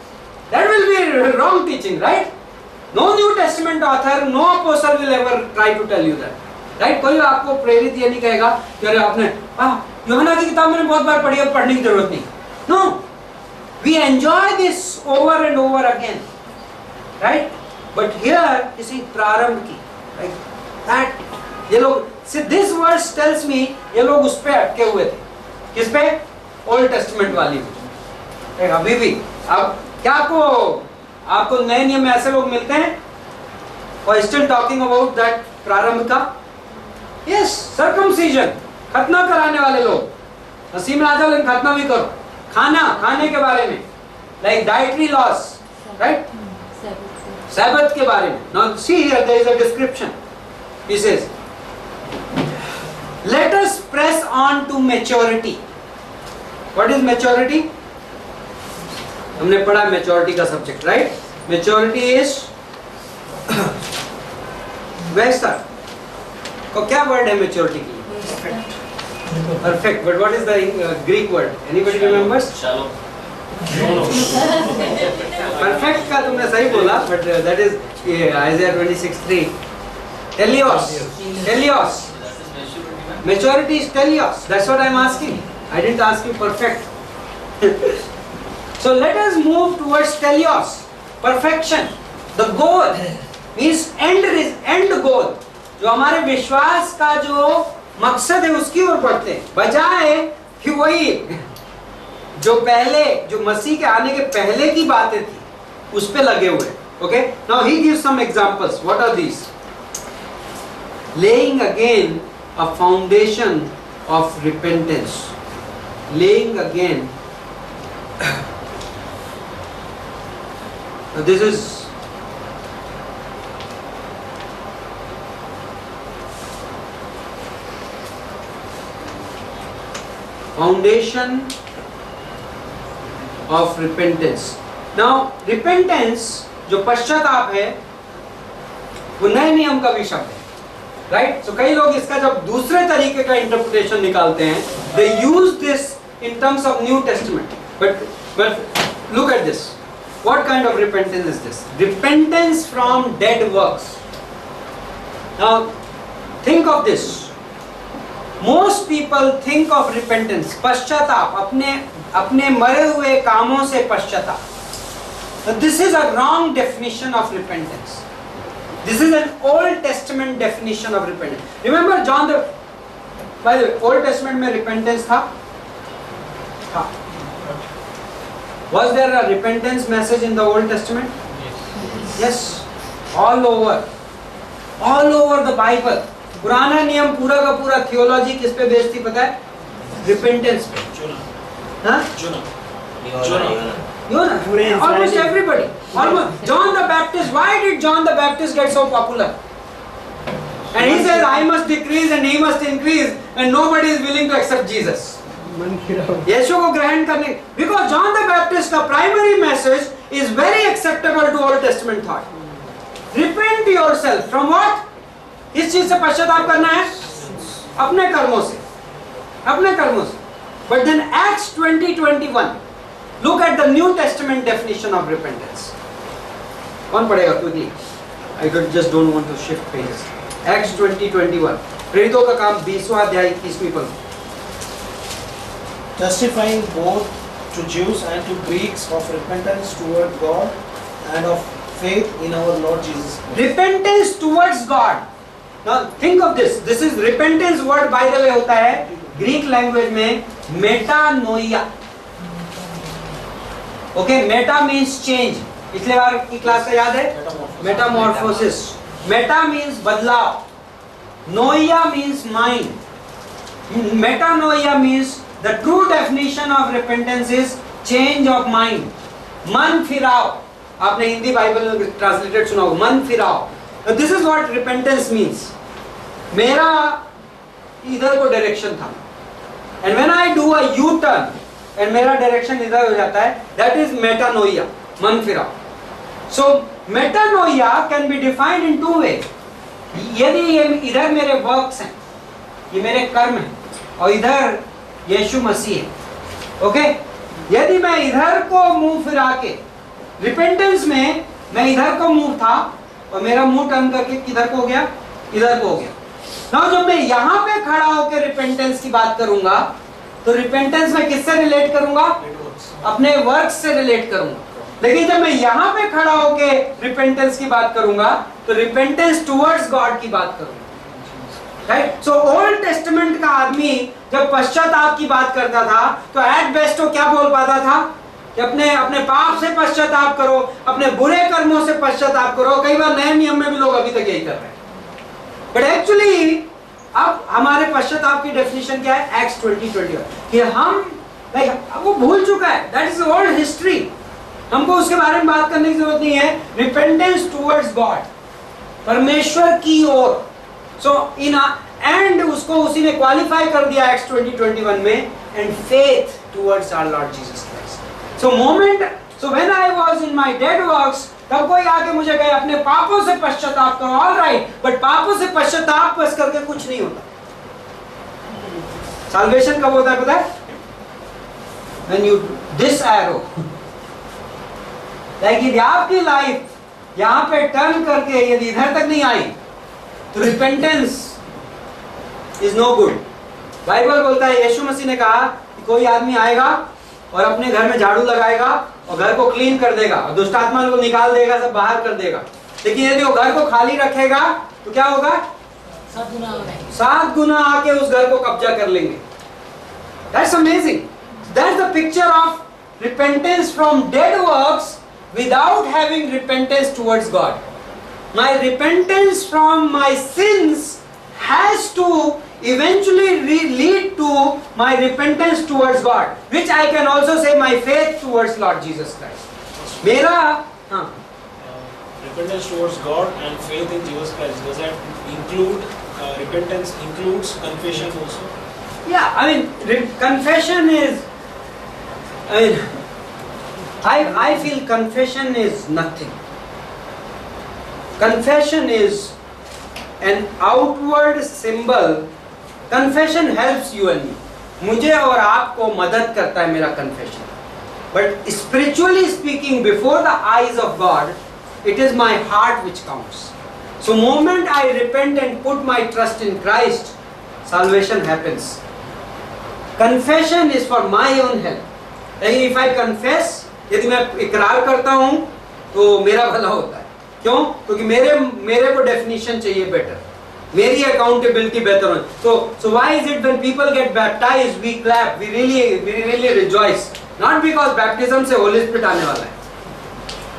that will be wrong teaching, right? No New Testament author, no apostle will ever try to tell you that, right? कोई आपको प्रेरित ये नहीं कहेगा कि अरे आपने यूहन्ना की किताब मैंने बहुत बार पढ़ी, अब पढ़ने की जरूरत नहीं. No, we enjoy this over and over again, right? But here you see प्रारंभ की, like that. ये लोग see this verse tells me ये लोग उस पे अटके हुए थे. किस पे? ओल्ड टेस्टमेंट वाली में. अभी भी अब क्या आपको नए नियम में ऐसे लोग मिलते हैं और स्टिल टॉकिंग अबाउट दैट प्रारंभ का. यस, सर्कमसीजन, खतना कराने वाले लोग. मसीह में आता लेकिन खतना भी करो. खाने के बारे में, like dietary loss, right? Sabbath के बारे में. Now see here, there is a description. He says, let us press on to maturity. What is maturity? हमने पढ़ा maturity का subject, right? Maturity is वैसा. को क्या word है maturity के लिए? Perfect. But what is the Greek word? Anybody remembers? Shalom. Perfect का तुमने सही बोला, but that is Isaiah 26:3. Teleos. Maturity is teleos. That's what I'm asking. I didn't ask you perfect. So let us move towards teleos, perfection. The goal means end goal. जो हमारे विश्वास का जो मकसद है उसकी ओर बढ़ते हैं, बजाय कि वही जो मसीह के आने के पहले की बातें थी उस पे लगे हुए. Okay, now he gives some examples. What are these? Laying again a foundation of repentance. Laying again. This is foundation of repentance. Now repentance जो पश्चाताप है वो नए नियम का भी शब्द है, राइट? सो कई लोग इसका जब दूसरे तरीके का इंटरप्रिटेशन निकालते हैं, they use this in terms of New Testament, but look at this. What kind of repentance is this? Repentance from dead works. Now think of this. Most people think of repentance, पश्चाताप, अपने मरे हुए कामों से पश्चाताप. This is a wrong definition of repentance. This is an Old Testament definition of repentance. Remember John the, by the way, Old Testament में repentance था? Was there a repentance message in the Old Testament? Yes. All over the Bible. पुराना नियम पूरा का पूरा थियोलॉजी किस पे बेस्ड थी पता है? रिपेंटेंस पे. हाँ? Almost everybody. Almost. John the Baptist. Why did John the Baptist get so popular? And he says, I must decrease and he must increase, and nobody is willing to accept Jesus. यीशु को ग्रहण करने, because John the Baptist का primary message is very acceptable to Old Testament thought. Repent yourself from what? किस चीज से पश्चाताप करना है? अपने कर्मों से. But then Acts 20:21, look at the New Testament definition of repentance. कौन पढ़ेगा quickly? I just don't want to shift pages. Acts 20:21. प्रेरितों का काम 20वां अध्याय 30वीं पद. Testifying both to Jews and to Greeks of repentance toward God and of faith in our Lord Jesus Christ. Repentance towards God. Now think of this. This is repentance word by the way होता है Greek language में metanoia. Okay, meta means change. पिछले बार की क्लास का याद है? Metamorphosis. Meta means बदलाव. Noia means mind. Metanoia means the true definition of repentance is change of mind. मन फिराओ. आपने हिंदी बाइबल में ट्रांसलेटेड सुना होगा, मन फिराओ. This is what repentance means. मेरा इधर को डायरेक्शन था, and when I do a U-turn and मेरा डायरेक्शन इधर हो जाता है, that is metanoia, मन फिराओ. So metanoia can be defined in two ways. यदि ये इधर मेरे वर्क्स हैं, ये मेरे कर्म हैं, और इधर यीशु मसीह है, ओके? यदि मैं इधर को मुंह फिरा के, रिपेंटेंस में मैं इधर को मुंह था और मेरा मुंह टर्न करके किधर को हो गया? इधर को हो गया. ना जब मैं यहाँ पे खड़ा होकर रिपेंटेंस की बात करूंगा, तो रिपेंटेंस में किससे रिलेट करूंगा? अपने वर्क से रिलेट करूंगा. लेकिन जब मैं यहाँ पे खड़ा होकर रिपेंटेंस की बात करूंगा, तो रिपेंटेंस टुवर्ड्स गॉड की बात करूंगा. राइट? सो ओल्ड टेस्टामेंट का आदमी जब पश्चाताप की बात करता था, तो एट बेस्ट वो क्या बोल पाता था कि अपने पाप से पश्चाताप करो, अपने बुरे कर्मों से पश्चाताप करो. कई बार नए नियम में भी लोग अभी तक यही कर रहे हैं. बट एक्चुअली अब हमारे पश्चाताप की डेफिनेशन क्या है? एक्ट्स 20:21 कि हम वो भूल चुका है. That is old history. हमको उसके बारे में बात करने की जरूरत नहीं है. रिपेंटेंस टुवर्ड्स गॉड, परमेश्वर की ओर. सो इन एंड उसको उसी ने क्वालिफाई कर दिया एक्ट्स 20:21 में, and faith towards our Lord Jesus Christ. So when I was in my dead works, तब कोई आके मुझे कहे अपने पापों से पश्चाताप करो. ऑल राइट, बट पापों से पश्चाताप बस करके कुछ नहीं होता. साल्वेशन कब होता है पता है? When you this arrow, like यदि आपकी लाइफ यहाँ पे टर्न करके यदि इधर तक नहीं आई, तो repentance is no good. Bible बोलता है, यीशु मसीह ने कहा कि कोई आदमी आएगा और अपने घर में झाड़ू लगाएगा और घर को क्लीन कर देगा और दुष्ट आत्मा को निकाल देगा, सब बाहर कर देगा. लेकिन यदि वो घर को खाली रखेगा तो क्या होगा? 7 गुना आके उस घर को कब्जा कर लेंगे. That's amazing. That's the picture of repentance from dead works without having repentance towards God. My repentance from my sins has to eventually lead to my repentance towards God, which I can also say my faith towards Lord Jesus Christ. मेरा हाँ. Repentance towards God and faith in Jesus Christ, does that include repentance includes confession also? Yeah, I mean confession is, I feel confession is nothing. Confession is an outward symbol. Confession helps you and me. मुझे और आपको मदद करता है मेरा confession. But spiritually speaking, before the eyes of God, it is my heart which counts. So moment I repent and put my trust in Christ, salvation happens. Confession is for my own help. If I confess, यदि मैं इकरार करता हूँ तो मेरा भला होता है. क्यों? क्योंकि मेरे को डेफिनेशन चाहिए बेटर, मेरी अकाउंटेबिलिटी बेहतर हो. So why is it when people get baptized we clap, we really rejoice? Not because baptism से Holy Spirit आने वाला है.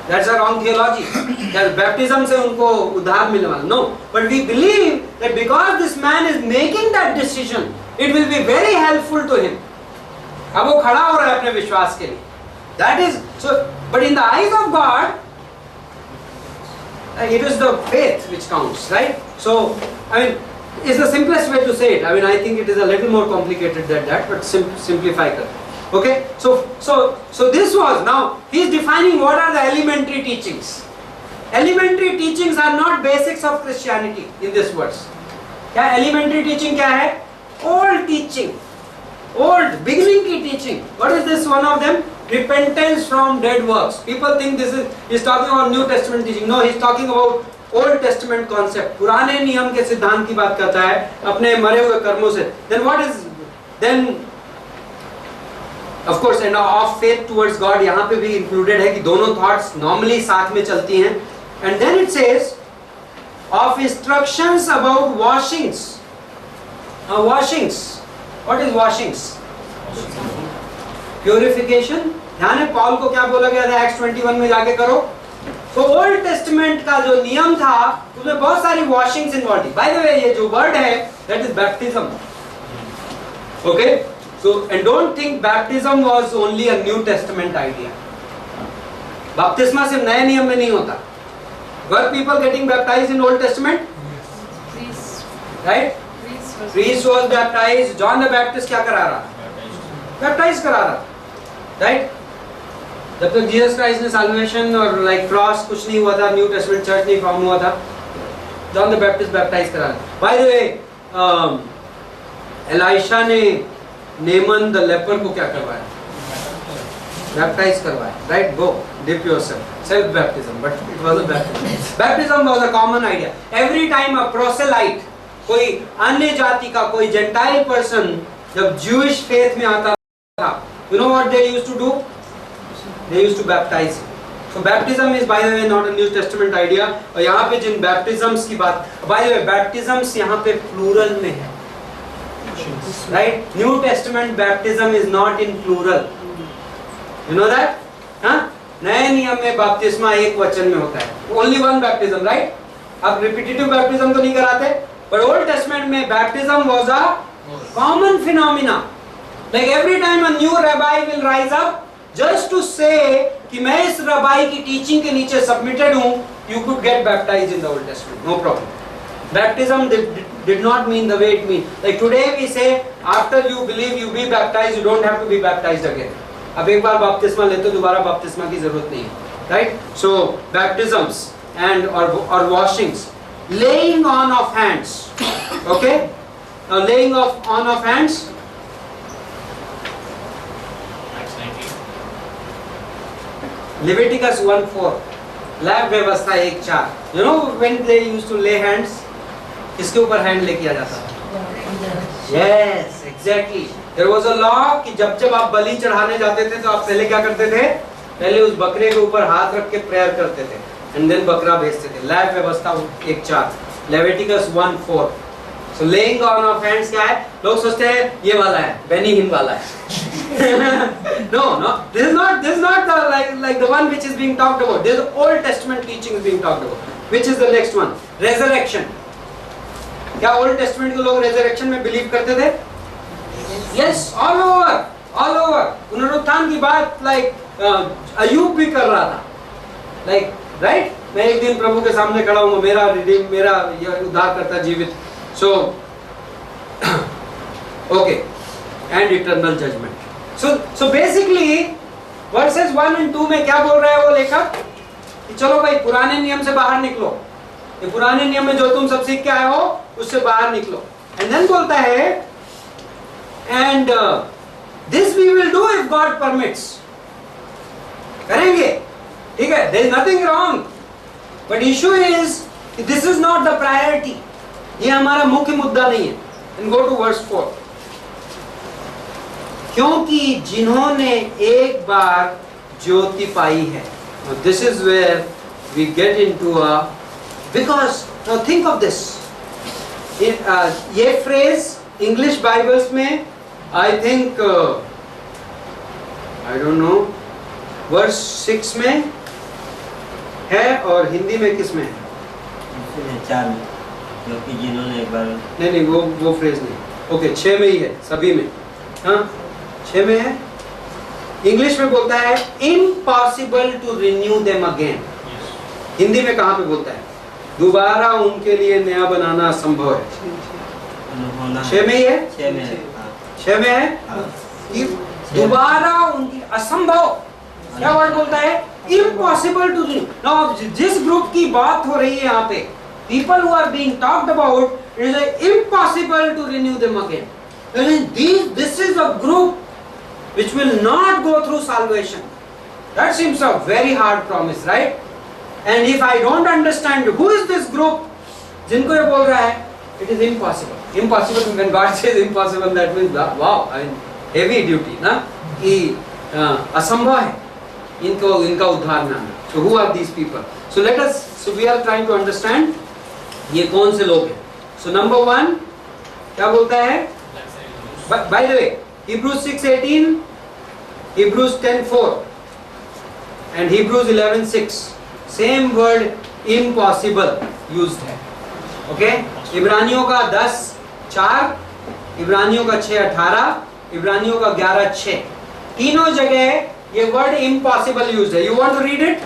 That's a wrong theology. That baptism से उनको उद्धार मिलने वाला. No, but we believe that because this man is making that decision, it will be very helpful to him. अब वो खड़ा हो रहा है अपने विश्वास के लिए. That is so. But in the eyes of God, it is the faith which counts, right? So, I mean, it's the simplest way to say it. I mean, I think it is a little more complicated than that, but simplify it. Okay? So this was, now he is defining what are the elementary teachings. Elementary teachings are not basics of Christianity in this verse. क्या elementary teaching क्या है? Old teaching, old beginning की teaching. What is this one of them? Repentance from dead works. People think this is he's talking about New Testament teaching. No, he's talking about Old Testament concept. पुराने नियम के सिद्धांत की बात करता है अपने मरे हुए कर्मों से. Then what is then? Of course, and of faith towards God यहाँ पे भी included है कि दोनों thoughts normally साथ में चलती हैं. And then it says of instructions about washings. Washings. What is washings? Purification. ध्यान है पॉल को क्या बोला गया था Acts 21 में जाके करो. तो ओल्ड टेस्टमेंट का जो नियम था उसमें बहुत सारी वॉशिंग्स इन्वॉल्व थी. बाय द वे ये जो वर्ड है that is baptism. Okay, so and don't think baptism was only a new testament idea. बपतिस्मा सिर्फ नए नियम में नहीं होता. Were people getting baptized in old testament? Right, priest was baptized. John the Baptist क्या करा रहा? बैप्टाइज करा रहा. राइट, जब तक जीसस क्राइस्ट ने साल्वेशन और लाइक क्रॉस कुछ नहीं हुआ था, न्यू टेस्टमेंट चर्च नहीं फॉर्म हुआ था, जॉन द बैप्टिस्ट बैप्टाइज करा. बाय द वे एलाइशा ने नेमन द लेपर को क्या करवाया? बैप्टाइज करवाया. Right, go dip yourself, self baptism, but it was a baptism. Baptism was a common idea. Every time a proselyte, कोई अन्य जाति का, कोई जेंटाइल पर्सन जब ज्यूइश फेथ में आता था, you know what they used to do? They used to baptize. So baptism is by the way not a New Testament idea. और यहाँ पे जिन baptisms की बात, by the way baptisms यहाँ पे plural में है. Right? New Testament baptism is not in plural. You know that? हाँ? नए नियम में बपतिस्मा एक वचन में होता है. Only one baptism, right? अब repetitive baptism तो नहीं कराते. But Old Testament में baptism was a common phenomena. Like every time a new rabbi will rise up, just to say कि मैं इस रबाई की टीचिंग के नीचे सबमिटेड हूँ, you could get baptized in the Old Testament, no problem. Baptism did not mean the way it means. Like today we say after you believe you be baptized, you don't have to be baptized again. अब एक बार बपतिस्मा लेते हो दोबारा बपतिस्मा की जरूरत नहीं है. Right? So baptisms and or washings, laying on of hands. Okay? Now laying on of hands. Leviticus 1:4, lab व्यवस्था 1:4. You know when they used to lay hands, किसके ऊपर हैंड ले किया जाता था? Yes, exactly. There was a law कि जब आप बलि चढ़ाने जाते थे तो आप पहले क्या करते थे? पहले उस बकरे के ऊपर हाथ रख के प्रेयर करते थे, and then बकरा भेजते थे. लैब व्यवस्था 1:4, Leviticus 1:4. So laying on of hands क्या है? लोग सोचते हैं ये वाला है, बेनी हिन वाला है. No, this is not the like the one which is being talked about. This is Old Testament teaching is being talked about. Which is the next one? Resurrection. क्या ओल्ड टेस्टमेंट के लोग रेजरेक्शन में बिलीव करते थे? Yes, all over. पुनरुत्थान की बात अयूब भी कर रहा था. Right? मैं एक दिन प्रभु के सामने खड़ा हूँ, मेरा उद्धार करता जीवित. So, okay, and eternal judgment. So basically, verses 1 and 2 में क्या बोल रहा है वो लेखक? कि चलो भाई पुराने नियम से बाहर निकलो. ये पुराने नियम में जो तुम सब सीख के आए हो उससे बाहर निकलो. And then बोलता है, and this we will do if God permits. करेंगे, ठीक है? There is nothing wrong. But issue is this is not the priority. ये हमारा मुख्य मुद्दा नहीं है. And go to verse 4. क्योंकि जिन्होंने एक बार ज्योति पाई है. Now this is where we get into because now think of this. ये phrase English Bibles में I think I don't know verse 6 में है और हिंदी में किस में है? 4 में, क्योंकि जिन्होंने एक बार नहीं वो phrase नहीं. ओके 6 में ही है सभी में. हाँ 6 में है. इंग्लिश में बोलता है impossible to renew them again. Hindi में कहाँ पे बोलता है? दोबारा उनके लिए नया बनाना असंभव है. 6 में ही है. 6 में है. दोबारा उनकी असंभव. क्या वर्ड बोलता है? impossible to renew. Now जिस ग्रुप की बात हो रही है यहाँ पे, people who are being talked about, it is impossible to renew them again. This is a group which will not go through salvation. That seems a very hard promise, right? And if I don't understand who is this group, जिनको ये बोल रहा है, it is impossible. Impossible, when God says impossible, that means wow, I mean heavy duty, ना? कि असंभव है इनका उद्धार में आना. So who are these people? So we are trying to understand ये कौन से लोग हैं. So number 1 क्या बोलता है? By the way, Hebrews 6:18, Hebrews 10:4 and Hebrews 11:6 same word impossible used है. Okay? इब्रानियों का 10:4, इब्रानियों का 6:18, इब्रानियों का 11:6 तीनों जगह ये word impossible used है. You want to read it?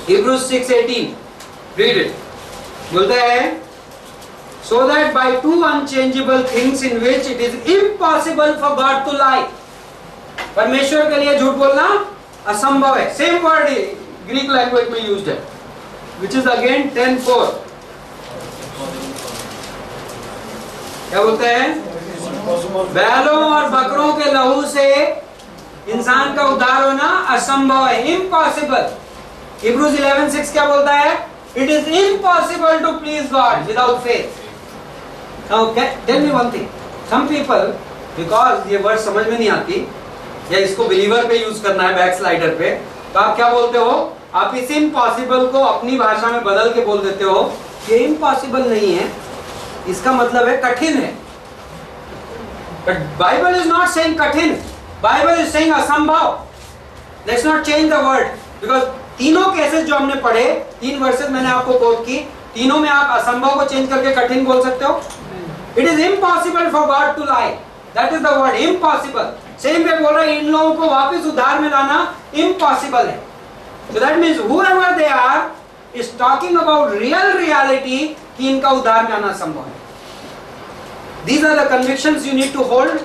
Hebrews 6:18 read it. बोलता है so that by two unchangeable things in which it is impossible for God to lie. परमेश्वर के लिए झूठ बोलना असंभव है. Same word Greek language में used है, which is again 10:4. क्या बोलता है? बैलों और बकरों के लहू से इंसान का उद्धार होना असंभव है. Impossible. Hebrews 11:6 क्या बोलता है? It is impossible to please God without faith. Now tell me one thing. Some people, because ये वर्ड समझ में नहीं आती या इसको बिलीवर पे यूज करना है बैकस्लाइडर पे, तो आप क्या बोलते हो? आप इस इम्पॉसिबल को अपनी भाषा में बदल के बोल देते हो. ये इम्पॉसिबल नहीं है, इसका मतलब है कठिन है. But Bible is not saying कठिन. Bible is saying असंभव. Let's not change the word, because तीनों केसेस जो हमने पढ़े, 3 वर्सेस मैंने आपको कोट की, तीनों में आप असंभव को चेंज करके कठिन बोल सकते हो. It is impossible for God to lie. That is the word, impossible. Same way बोल रहे हैं, इन लोगों को वापस उद्धार में लाना impossible है. So that means whoever they are is talking about real reality कि इनका उद्धार में आना संभव है. These are the convictions you need to hold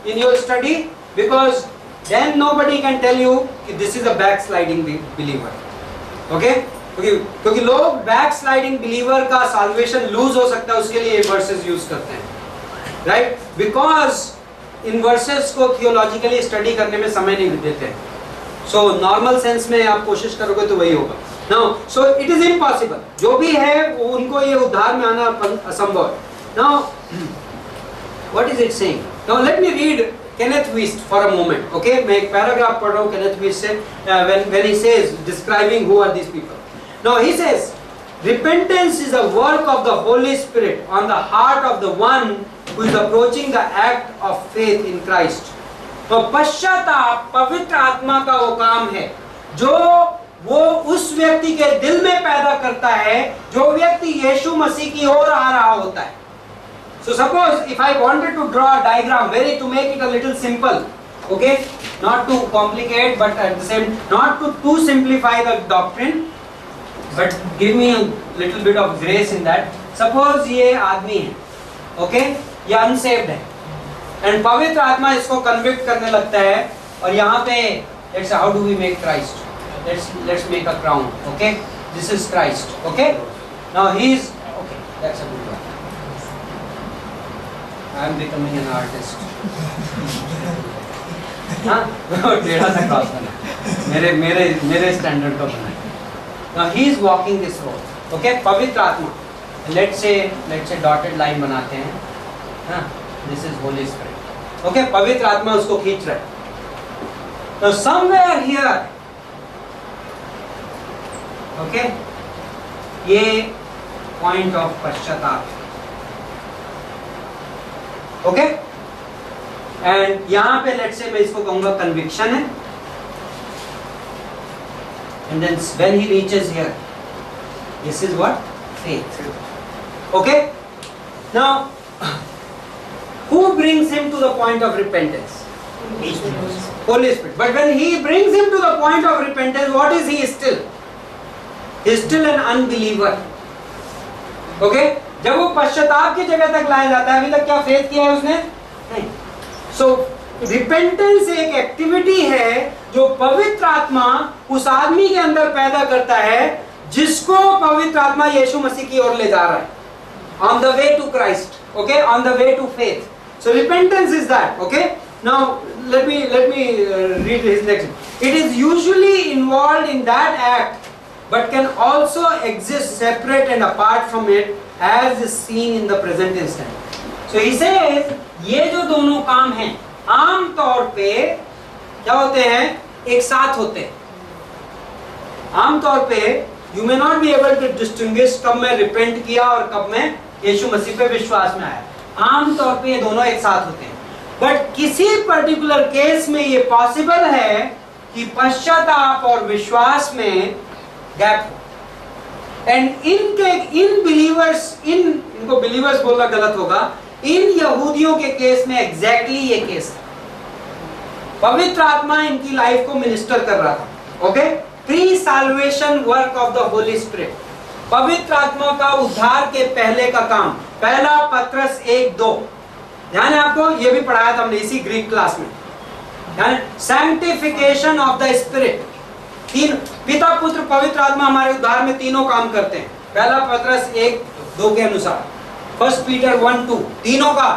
in your study, because then nobody can tell you कि this is a backsliding believer. Okay? क्योंकि लोग backsliding believer का salvation lose हो सकता है, उसके लिए ये verses use करते हैं, right? Because इन verses को theologically study करने में समय नहीं देते हैं. So normal sense में आप कोशिश करोगे तो वही होगा. Now, so it is impossible. जो भी है वो उनको ये उद्धार में आना असंभव है. Now, what is it saying? Now let me read Kenneth Wuest for a moment. Okay, मैं एक पैराग्राफ पढ़ रहा हूँ Kenneth Wuest से, when he says describing who are these people. Now he says, repentance is a work of the Holy Spirit on the heart of the one who is approaching the act of faith in Christ. तो पश्चाताप पवित्र आत्मा का वो काम है जो वो उस व्यक्ति के दिल में पैदा करता है जो व्यक्ति यीशु मसीह की ओर आ रहा होता है. So suppose if I wanted to draw a diagram, very to make it a little simple, okay, not to complicate, but at the same, not to too simplify the doctrine, but give me a little bit of grace in that. Suppose ये आदमी है, okay, ये unsaved है, and पवित्र आत्मा इसको convict करने लगता है, और यहाँ पे let's say how do we make Christ? Let's make a crown, okay? This is Christ, okay? Now he is okay. That's a good one. I am becoming an artist. हाँ टेढ़ा सा क्रॉस बना मेरे स्टैंडर्ड का बना. Now he is walking this road, okay? पवित्र आत्मा. Let's say dotted line बनाते हैं. हाँ, this is Holy Spirit, okay? पवित्र आत्मा उसको खींच रहा है. Now somewhere here, okay? ये point of पश्चाताप, okay? And यहाँ पे let's say मैं इसको कहूँगा conviction है. And then when he reaches here, this is what? Faith. Okay? Now, who brings him to the point of repentance? Holy Spirit. But when he brings him to the point of repentance, what is he still? He is still an unbeliever. Okay? जब वो पश्चाताप की जगह तक लाया जाता है, अभी तक क्या फेथ किया है उसने? नहीं. So, रिपेंटेंस एक एक्टिविटी है जो पवित्र आत्मा उस आदमी के अंदर पैदा करता है जिसको पवित्र आत्मा यीशु मसीह की ओर ले जा रहा है. On the way to Christ, okay? On the way to faith. So repentance is that, okay? Now let me read his next. It is usually involved in that act, but can also exist separate and apart from it, as is seen in the present instant. So he says, ये जो दोनों काम हैं आम तौर पे क्या होते हैं? एक साथ होते हैं. आम तौर पे you may not be able to distinguish कब मैं रिपेंट किया और कब मैं यीशु मसीह पे विश्वास में आया. आम तौर पे ये दोनों एक साथ होते हैं. बट किसी पर्टिकुलर केस में ये पॉसिबल है कि पश्चाताप और विश्वास में गैप हो. एंड इन बिलीवर्स, इनको बिलीवर्स बोलना गलत होगा, इन यहूदियों के केस में एग्जैक्टली ये केस है. पवित्र आत्मा इनकी लाइफ को मिनिस्टर कर रहा था. Okay? Pre salvation work of the Holy Spirit, पवित्र आत्मा का उद्धार के पहले का काम. पहला पत्रस 1:2, ध्यान है आपको, ये भी पढ़ाया था हमने इसी ग्रीक क्लास में. ध्यान, सैंक्टिफिकेशन ऑफ द स्पिरिट. तीन, पिता पुत्र पवित्र आत्मा हमारे उद्धार में तीनों काम करते हैं. पहला पत्रस 1:2 के अनुसार. फर्स्ट पीटर 1:2, तीनों का,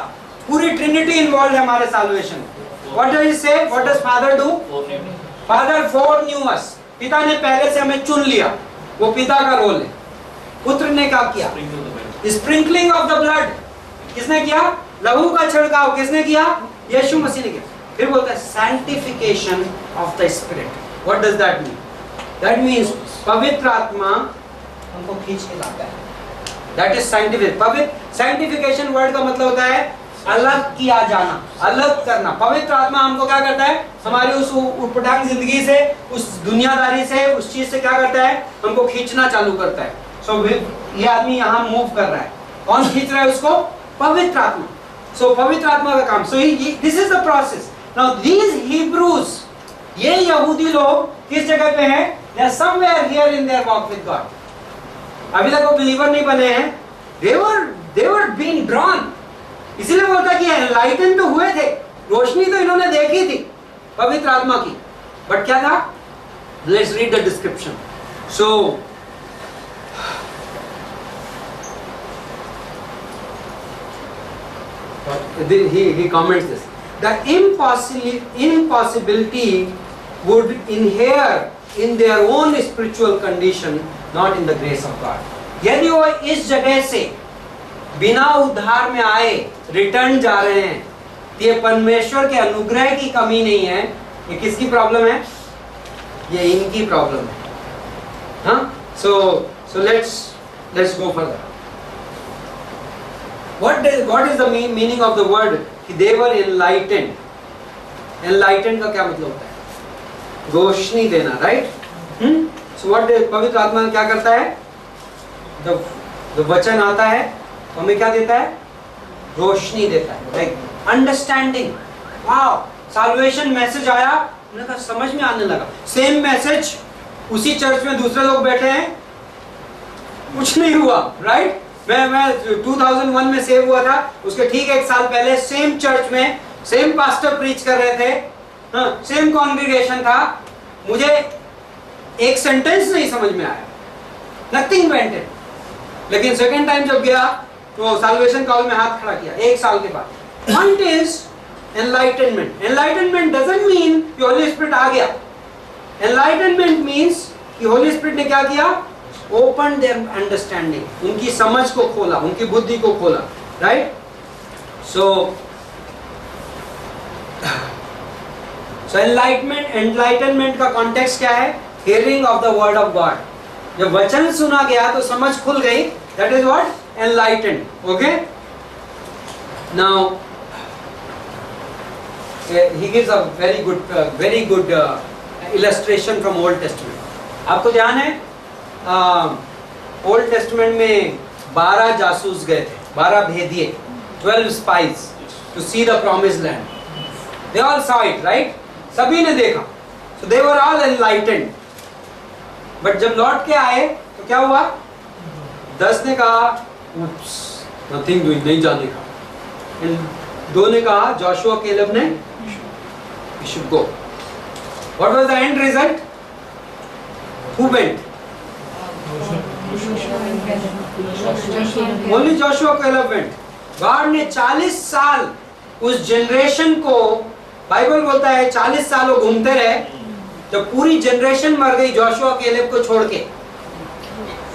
पूरी ट्रिनिटी इन्वॉल्व है हमारे solvation. What does he say? What does Father do? Father foreknew us, पिता ने पहले से हमें चुन लिया. वो पिता का रोल है. पुत्र ने क्या किया? Sprinkling of the blood. किसने किया? लहू का छिड़काव किसने किया? यीशु मसीह ने किया. फिर बोलता है sanctification of the Spirit. What does that mean? That means पवित्र आत्मा हमको खींच के लाता है. That is scientific. पवित्र सैंक्टिफिकेशन वर्ड का मतलब होता है अलग किया जाना, अलग करना. पवित्र आत्मा हमको क्या करता है? हमारी उस उटपटांग जिंदगी से, उस दुनियादारी से, उस चीज से क्या करता है? हमको खींचना चालू करता है. सो ये आदमी यहाँ मूव कर रहा है. कौन खींच रहा है उसको? पवित्र आत्मा. सो पवित्र आत्मा का काम. So this is the process. Now these Hebrews, ये यहूदी लोग किस जगह पे हैं? They are somewhere here in their walk with God. अभी तक वो बिलीवर नहीं बने हैं. they were being drawn. इसीलिए बोलता कि एनलाइटन तो हुए थे, रोशनी तो इन्होंने देखी थी पवित्र आत्मा की. बट क्या था? Let's read the description. So he comments this. The impossibility would inhere in their own spiritual condition, not in the grace of God. यदि वो इस जगह से बिना उद्धार में आए रिटर्न जा रहे हैं, ये परमेश्वर के अनुग्रह की कमी नहीं है. ये किसकी प्रॉब्लम है? ये इनकी प्रॉब्लम है. हाँ? So let's go further. What is the meaning of the word? They were enlightened. Enlighten का क्या मतलब होता है? रोशनी देना, राइट? सो व्हाट पवित्र आत्मा क्या करता है? जब वचन आता है तो हमें क्या देता है? रोशनी देता है, like understanding. Wow, salvation message आया, उन्हें कहा समझ में आने लगा। सेम मैसेज उसी चर्च में दूसरे लोग बैठे हैं, कुछ नहीं हुआ, राइट? मैं 2001 में सेव हुआ था, उसके ठीक 1 साल पहले सेम चर्च में सेम पास्टर प्रीच कर रहे थे, सेम कॉन्ग्रीगेशन था, मुझे एक सेंटेंस नहीं समझ में आया, नथिंग वेंट इन। लेकिन सेकेंड टाइम जब गया तो साल्वेशन कॉल में हाथ खड़ा किया 1 साल के बाद। Point is enlightenment. Enlightenment doesn't mean कि होली स्पिरिट आ गया। एनलाइटनमेंट मीन्स कि होली स्पिरिट ने क्या किया? ओपन देयर अंडरस्टैंडिंग, उनकी समझ को खोला, उनकी बुद्धि को खोला, राइट? सो एनलाइटनमेंट का कॉन्टेक्स्ट क्या है? Hearing of the word of God. जब वचन सुना गया तो समझ खुल गई, that is what enlighten. Okay, now he gives a very good illustration from Old Testament. आपको ध्यान है ओल्ड टेस्टमेंट में 12 जासूस गए थे, 12 भेदिए, 12 spies to see the promised land. They all saw it, right? सभी ने देखा, so they were all enlightened. But जब लौट के आए तो क्या हुआ? 10 ने कहा oops, nothing doing, नहीं जाने का। 2 ने कहा, जोशुआ केलेब ने, we should go. What was the end result? Who went? Only Joshua Caleb went. God ने 40 साल उस जनरेशन को, बाइबल बोलता है 40 साल वो घूमते रहे, जब पूरी जनरेशन मर गई जोशुआ केलेब को छोड़ के,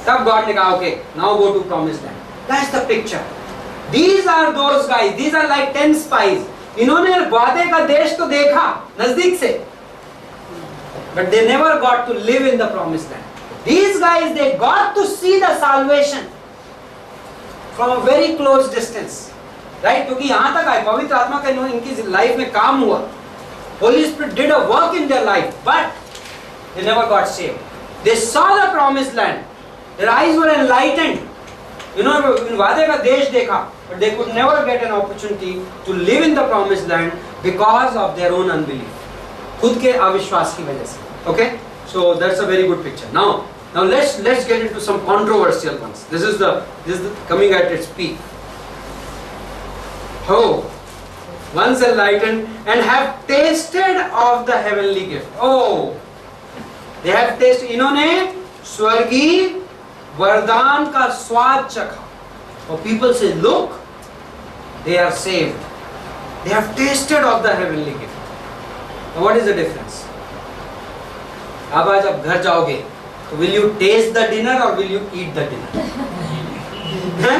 तब गॉड ने कहा okay, now go to promised land. That's the picture. These are those guys. These are like 10 spies. इन्होंने वादे का देश तो देखा नजदीक से, but they never got to live in the promised land. These guys, they got to see the salvation from a very close distance, right? क्योंकि यहाँ तक आए, पवित्र आत्मा का इनकी लाइफ में काम हुआ, Holy Spirit did a work in their life, but they never got saved. They saw the promised land. Their eyes were enlightened. इन्होंने वादे का देश देखा, but they could never get an opportunity to live in the promised land because of their own unbelief. खुद के अविश्वास की वजह से. Okay, so that's a very good picture. Now let's get into some controversial ones. This is the coming at its peak. Oh, once enlightened and have tasted of the heavenly gift. Oh, they have tasted. इन्होंने स्वर्गीय वरदान का स्वाद चखा. Or people say, look, they are saved. They have tasted of the heavenly gift. Now what is the difference? अब आज आप घर जाओगे तो will you taste the dinner or will you eat the dinner? हैं?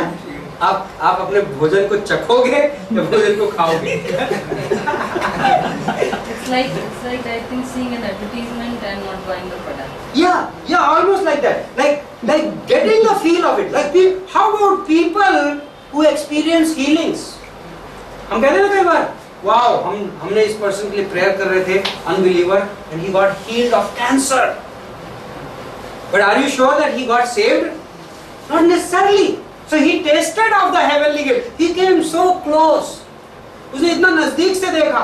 आप अपने भोजन को चखोगे या भोजन को खाओगे? It's like I think seeing an advertisement and not buying the product. Yeah, almost like that. Like getting the feel of it. Like how about people who experience healings? हम कहते हैं ना कई बार, wow, हमने इस पर्सन के लिए प्रेयर कर रहे थे, unbeliever, and he got healed of cancer. But are you sure that he got saved? Not necessarily. So he tasted of the heavenly gift. He came so close. उसने इतना नजदीक से देखा.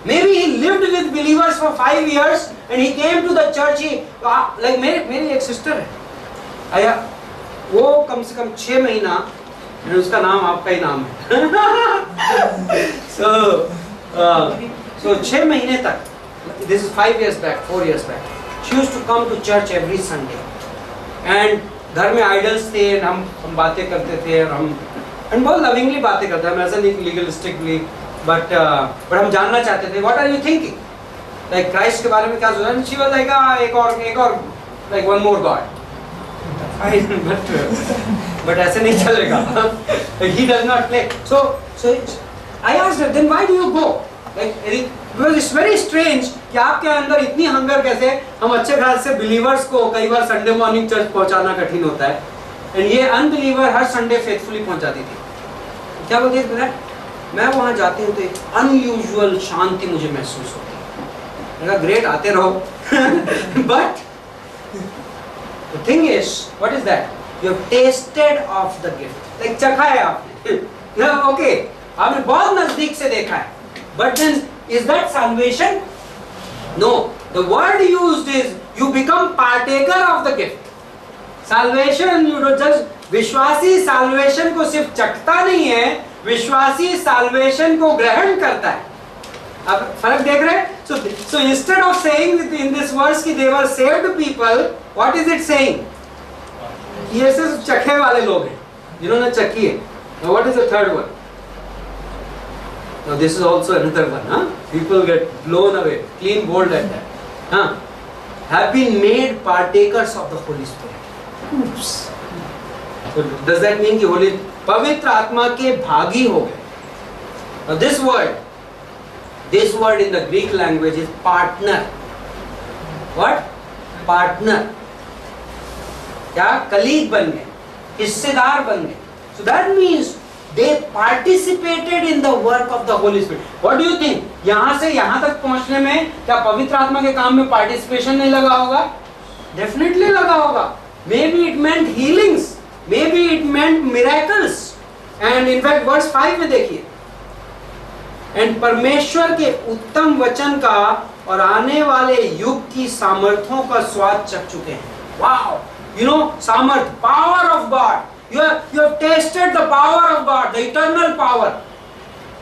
Maybe he lived with believers for 5 years and he came to the church. Like मेरी एक सिस्टर है, आया, वो कम से कम 6 महीना, उसका नाम आपका ही नाम है. So 6 महीने तक, this is 5 years back, 4 years back, she used to come to church every Sunday. And घर में आइडल्स थे, हम बातें करते थे, और हम बहुत लविंगली बातें करते हैं, हम ऐसा नहीं लीगलिस्टिकली, बट हम जानना चाहते थे, what are you thinking, like Christ के बारे में क्या सोचा. शी वाज लाइक एक और like one more God. But ऐसे नहीं चलेगा. He does not play. So I asked her, then why do you go? Like because it's very strange कि आपके अंदर इतनी हंगर कैसे. हम अच्छे ख्याल से बिलीवर्स को कई बार संडे मॉर्निंग चर्च पहुंचाना कठिन होता है, एंड ये अनबिलीवर हर संडे फेथफुली पहुंचाती थी. क्या बोलती है? मैं वहाँ जाती हूँ तो एक अनयूजुअल शांति मुझे महसूस होती है। मैंने कहा ग्रेट, आते रहो। But the thing is, what is that? You have tested of the gift, like चखा है आपने। ओके, आपने बहुत नजदीक से देखा है, but then is that salvation? No, the word used is you become partaker of the gift. Salvation, you don't just, विश्वासी साल्वेशन को सिर्फ चखता नहीं है, विश्वासी साल्वेशन को ग्रहण करता है। अब फर्क देख रहे हैं? So instead of saying in this verse कि they were saved people, what is it saying? ये सिर्फ चखे वाले लोग हैं जिन्होंने चखी है। Now what is the third one? Now this is also another one, huh? People get blown away, clean bold at that. Huh? Have been made partakers of the Holy Spirit. Oops. So does that mean कि होली पवित्र आत्मा के भागी हो गए? Now this word in the Greek language is partner. What? Partner. क्या? कलीग बन गए, हिस्सेदार बन गए. So that means they participated in the work of the Holy Spirit. What do you think? यहाँ से यहाँ तक पहुँचने में क्या पवित्र आत्मा के काम में पार्टिसिपेशन नहीं लगा होगा? Definitely लगा होगा. Maybe it meant healings. Maybe it meant miracles. And in fact verse 5 में देखिए, and परमेश्वर के उत्तम वचन का और आने वाले युग की सामर्थ्यों का स्वाद चख चुके हैं. Wow! You know, सामर्थ, power of God. You have tasted the power of God, the eternal power.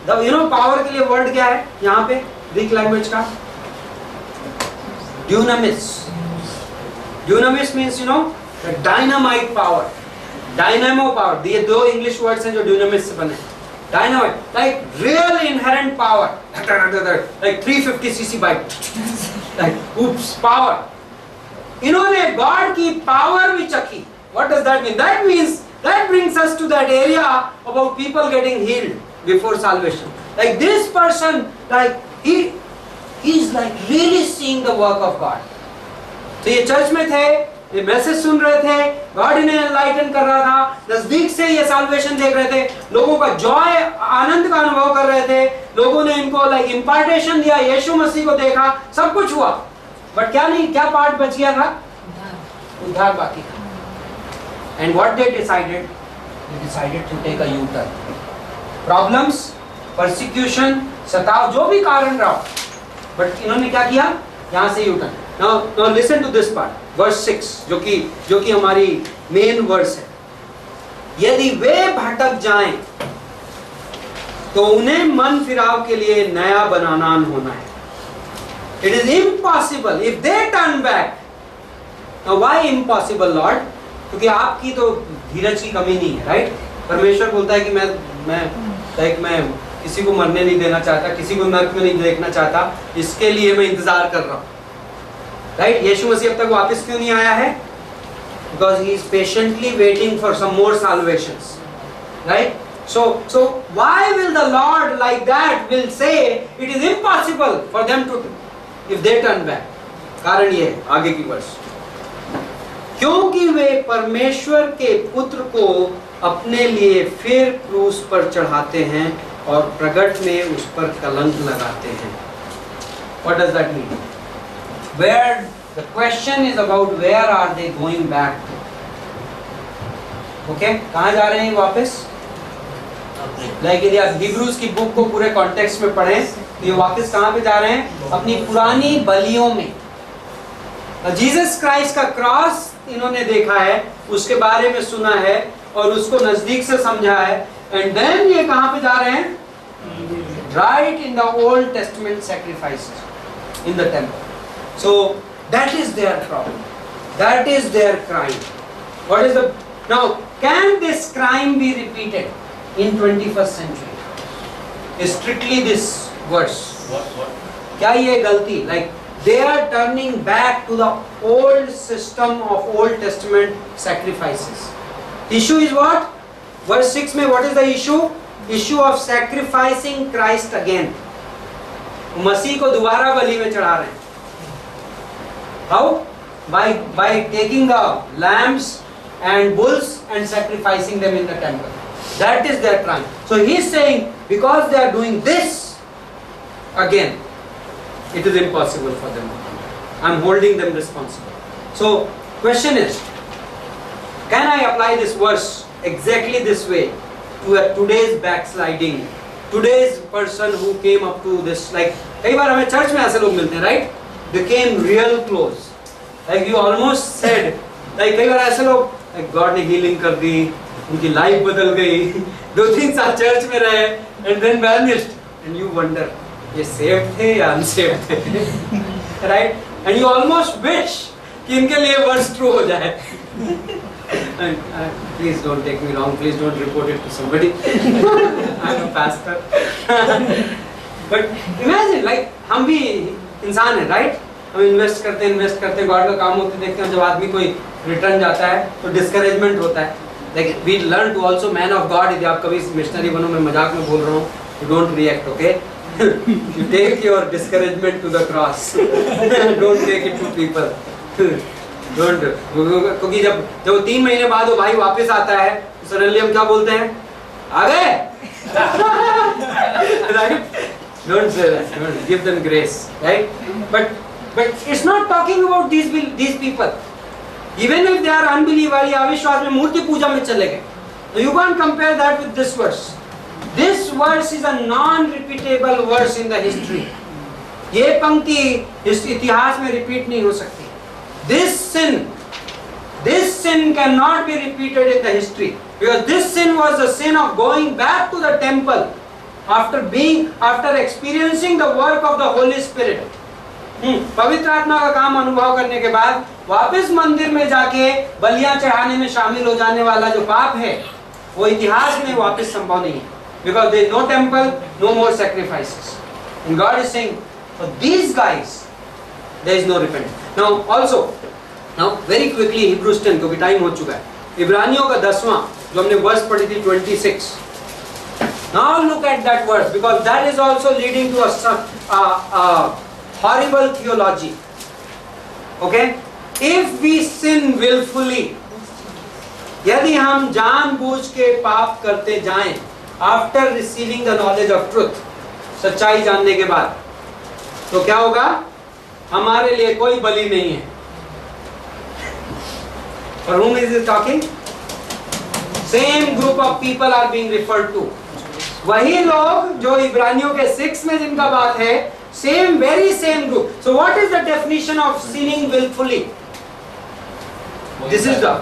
The power के लिए word क्या है यहाँ पे Greek language का? Dunamis. Dunamis means the dynamite power, dynamo power. ये दो English words हैं जो dunamis से बने. Dynamite, like real inherent power, like 350cc bike, like oops, power. इन्होंने God की power भी चखी. What does that mean? That means that brings us to that area about people getting healed before salvation. Like this person, like he's like really seeing the work of God. तो ये चर्च में थे, ये मैसेज सुन रहे थे, गॉड इन्हें एनलाइटन कर रहा था, नजदीक से ये साल्वेशन देख रहे थे, लोगों का जॉय, आनंद का अनुभव कर रहे थे, लोगों ने इनको लाइक इंपार्टेशन दिया, यीशु मसीह को देखा, सब कुछ हुआ, बट क्या पार्ट बच गया था? उद्धार बाकी था. And what they decided? They decided to take a U-turn. Problems, persecution, सताव, जो भी कारण रहा, बट इन्होंने क्या किया? यहाँ से U-turn. Now listen to this part, verse 6, जो कि हमारी मेन वर्स है. यदि वे भटक जाएं, तो उन्हें मन फिराव के लिए नया बनाना होना है. It is impossible if they turn back. Now why impossible, Lord? क्योंकि आपकी तो धीरज की कमी नहीं है, राइट? परमेश्वर बोलता है कि मैं किसी को मरने नहीं देना चाहता, किसी को नरक में नहीं देखना चाहता, इसके लिए मैं इंतजार कर रहा हूँ, राइट? यीशु मसीह अब तक वापस क्यों नहीं आया है? Because he is patiently waiting for some more salvations, right? So why will the Lord like that will say it is impossible for them to, if they turn back? कारण ये है, आगे की वर्ष, क्योंकि वे परमेश्वर के पुत्र को अपने लिए फिर क्रूस पर चढ़ाते हैं और प्रगट में उस पर कलंक लगाते हैं. What does that mean? Where the question is about where are they going back to? Okay, कहाँ जा रहे हैं वापस? Like यदि आप हिब्रूज की बुक को पूरे कॉन्टेक्स्ट में पढ़ें तो ये वापस कहाँ पे जा रहे हैं? अपनी पुरानी बलियों में. जीसस क्राइस्ट का क्रॉस इन्होंने देखा है, उसके बारे में सुना है और उसको नजदीक से समझा है, एंड देन ये कहाँ पे जा रहे हैं? Right in the old testament sacrifices in the temple. So that is their problem. That is their crime. What is the now? Can this crime be repeated in 21st century? Is strictly this verse? What? क्या ये गलती? Like they are turning back to the old system of Old Testament sacrifices. Issue is what? Verse 6 में what is the issue? Issue of sacrificing Christ again. मसीह को दोबारा बलि में चढ़ा रहे हैं. How? By taking the lambs and bulls and sacrificing them in the temple. That is their crime. So he is saying, because they are doing this, again, it is impossible for them. I am holding them responsible. So, question is, can I apply this verse exactly this way to today's backsliding, today's person who came up to this, like, कई बार हमें चर्च में ऐसे लोग मिलते हैं, right? Became real close. Like you almost said, like कई बार ऐसे लोग, like God ने healing कर दी, उनकी लाइफ बदल गई, 2-3 साल चर्च में रहे, and then vanished, and you wonder, ये saved थे या unsaved थे, right? And you almost wish कि इनके लिए वर्स ट्रू हो जाए. And please don't take me wrong, please don't report it to somebody. I'm a pastor. But imagine, like हम भी इंसान हैं, right? हम इन्वेस्ट करते हैं, गॉड का काम होते देखते हैं, जब आदमी कोई रिटर्न जाता है तो डिस्करेजमेंट होता है. Like we learn to also man of God. यदि आप कभी मिशनरी बनो, मैं मजाक में बोल रहा हूँ, you don't react, okay? You take your discouragement to the cross. Don't take it to people. Don't. क्योंकि जब 3 महीने बाद वो भाई वापस आता है, सडनली हम क्या बोलते हैं? आ गए? Right? Don't say that. Don't give them grace, right? But it's not talking about these people. Even if they are unbeliever या अविश्वास में मूर्ति पूजा में चले गए, so you can't compare that with this verse. This verse is a non-repeatable verse in the history. ये पंक्ति इस इतिहास में रिपीट नहीं हो सकती. This sin cannot be repeated in the history, because this sin was the sin of going back to the temple after experiencing the work of the Holy Spirit. पवित्र आत्मा का काम अनुभव करने के बाद वापस मंदिर में जाके बलियां चढ़ाने में शामिल हो जाने वाला जो पाप है, वो इतिहास में वापस संभव नहीं है. Because there is no temple, no more sacrifices. And God is saying, for these guys, there is no repentance. Now very quickly Hebrews 10, क्योंकि टाइम हो चुका है. इब्रानियों का 10वां जो हमने वर्स पढ़ी थी 26. Now look at that verse, because that is also leading to a horrible theology. Okay? If we sin willfully, यदि हम जानबूझ के पाप करते जाएं, after receiving the knowledge of truth, सच्चाई जानने के बाद, तो क्या होगा? हमारे लिए कोई बलि नहीं है. For whom is it talking? Same group of people are being referred to. वही लोग जो इब्रानियों के 6 में जिनका बात है, very same group. So what is the definition of sinning willfully? This is the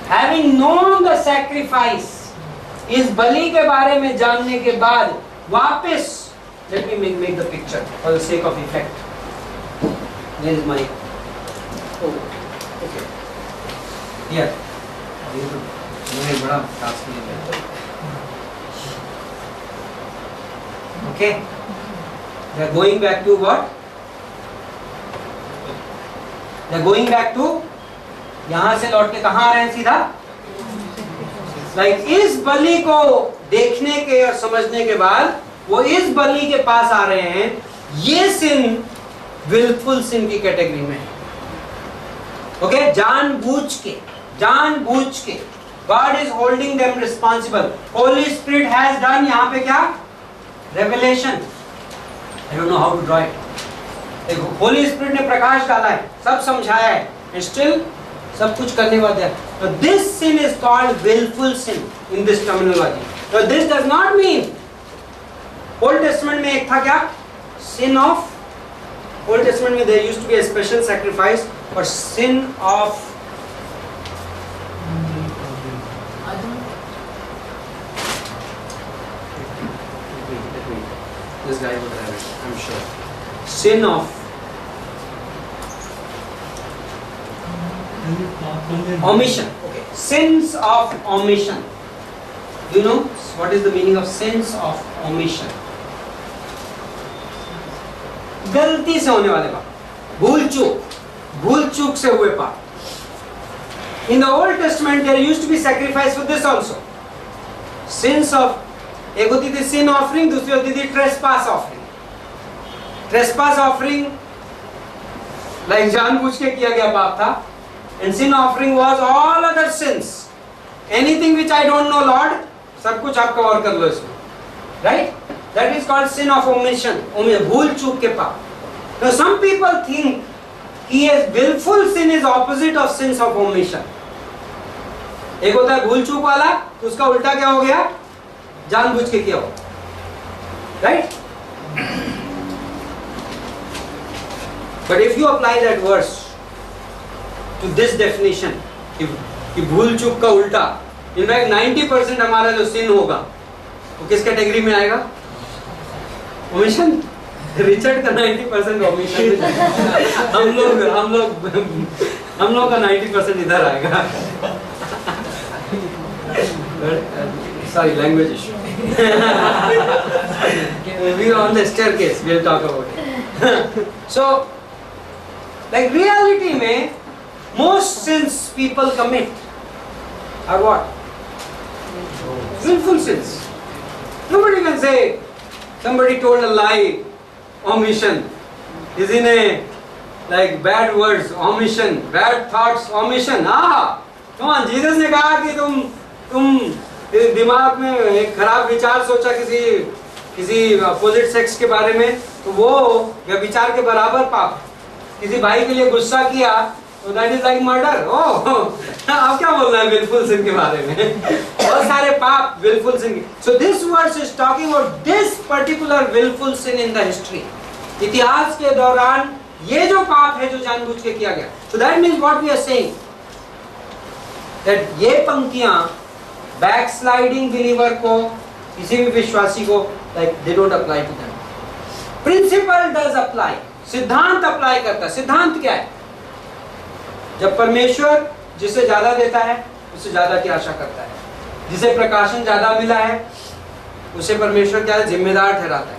having known the sacrifice. इस बलि के बारे में जानने के बाद वापस, let me make the picture for the sake of effect. Where is my? Oh, okay. Here. ये बड़ा टास्क है. Okay. They are going back to what? They are going back to, यहाँ से लौट के कहाँ आ रहे हैं सीधा? Like इस बलि को देखने के और समझने के बाद वो इस बलि के पास आ रहे हैं. ये sin willful sin की कैटेगरी में है. ओके, जानबूझ के God is holding them responsible. Holy Spirit has done यहाँ पे क्या? Revelation. I don't know how to draw it. देखो, Holy Spirit ने प्रकाश डाला है, सब समझाया है, and still सब कुछ करने के बाद है. Now this sin is called willful sin in this terminology. Now this does not mean Old Testament में एक था क्या? Sin of Old Testament में there used to be a special sacrifice for sin of this guy would have it, I'm sure. Sin of omission. Okay. Sins of omission. Do you know what is the meaning of sins of omission? गलती से होने वाले पाप, भूल चूक से हुए पाप. In the Old Testament there used to be sacrifice for this also. Sins of, एक होती थी sin offering, दूसरी होती थी trespass offering. Trespass offering like जानबूझ के किया गया पाप था, and sin offering was all other sins. Anything which I don't know, Lord, सब कुछ आप कवर कर लो इसमें, right? That is called sin of omission, भूल चूक के पाप. Now some people think कि ये willful sin is opposite of sins of omission. एक होता है भूल चूक वाला, तो उसका उल्टा क्या हो गया? जानबूझ के किया हो, right? But if you apply that verse to this definition, कि भूल चूक का उल्टा, in fact 90% हमारा जो sin होगा वो किस कैटेगरी में आएगा? ओमिशन. रिचर्ड का 90% ओमिशन. हम लोग का 90% इधर आएगा. Sorry, language issue. We are on the staircase. We'll talk about it. So, like reality में most sins people commit are what? Willful sins. Nobody can say somebody told a lie, omission. Is in a like bad words, omission, bad thoughts, omission. Come on, Jesus ने कहा कि तुम दिमाग में एक खराब विचार सोचा किसी अपोजिट सेक्स के बारे में, तो वो व्यभिचार के बराबर पाप. किसी भाई के लिए गुस्सा किया तो दैट इज लाइक मर्डर. आप क्या बोल रहे हैं विलफुल सिन के बारे में? बहुत सारे पाप wilful sin. So this verse is talking about this particular wilful sin in the history. इतिहास के दौरान ये जो पाप है जो जानबूझ के किया गया. So that means what we are saying that ये पंक्तियां बैकस्लाइडिंग बिलीवर को, किसी भी विश्वासी को, like they don't apply to them. Principle does apply. सिद्धांत अप्लाई करता है. सिद्धांत क्या है? जब परमेश्वर जिसे ज्यादा देता है उससे ज्यादा की आशा करता है. जिसे प्रकाशन ज्यादा मिला है उसे परमेश्वर क्या है? जिम्मेदार ठहराता है,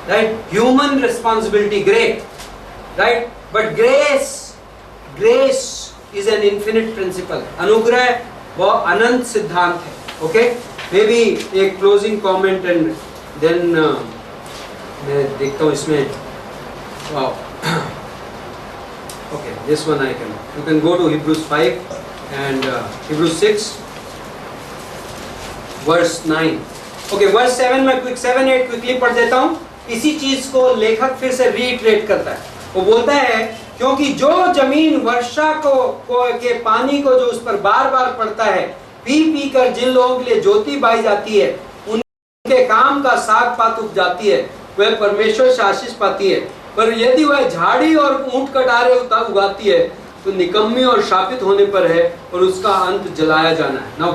right? Human responsibility great, right? But grace is an infinite principle. अनुग्रह वो अनंत सिद्धांत है. ओके, मे बी एक क्लोजिंग कमेंट एंड देन मैं देखता हूँ इसमें. Okay, this one you can go to Hebrews 5 and Hebrews 6 verse 9. Okay, verse 7 मैं 7-8 quickly पढ़ देता हूँ. इसी चीज को लेखक फिर से रीइटरेट करता है. वो बोलता है क्योंकि जो जमीन वर्षा के पानी को जो उस पर बार बार पड़ता है, पी कर जिन लोगों के लिए ज्योति बाई जाती है, उनके काम का साग पात उग जाती है, वह परमेश्वर से आशीष पाती है. पर यदि वह झाड़ी और ऊंट कटारे उगाती है तो निकम्मी और शापित होने पर है और उसका अंत जलाया जाना है. नाउ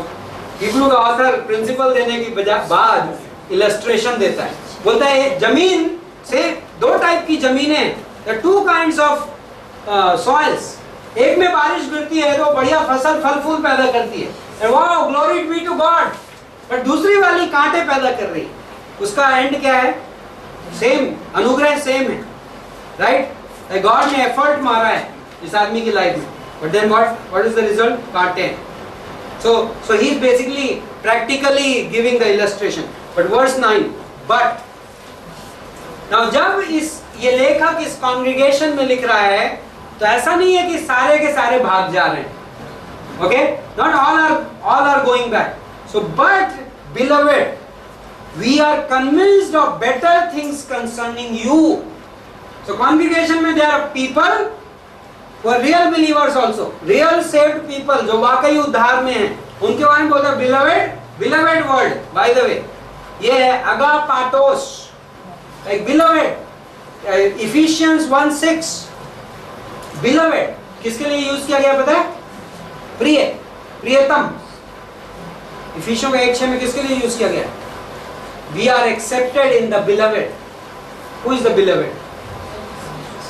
हिब्रू का ऑथर प्रिंसिपल देने की बाद इलस्ट्रेशन देता है. बोलता है जमीन से दो टाइप की जमीनें, the two kinds of soils. एक में बारिश गिरती है तो बढ़िया फसल फल फूल पैदा करती है, wow glory be to God. But दूसरी वाली कांटे पैदा कर रही, उसका एंड क्या है? सेम, अनुग्रह सेम है, राइट? गॉड ने एफर्ट मारा है इस आदमी की लाइफ में, but then what is the result? कांटे. So he is basically practically giving the illustration. But verse 9, but now जब ये लेखक इस कॉन्ग्रीगेशन में लिख रहा है तो ऐसा नहीं है कि सारे के सारे भाग जा रहे हैं. Okay, not all are going back. So but beloved, we are convinced of better things concerning you. So congregation में there are people who are real believers also, real saved people जो वाकई उद्धार में हैं. उनके बारे में बोलता है beloved word by the way, ये है agapatos, like beloved. Ephesians 1:6 beloved किसके लिए यूज किया गया पता है? प्रियतम. इफिसियों का 1:6 में किसके लिए यूज किया गया? We are accepted in the beloved. Who is the beloved?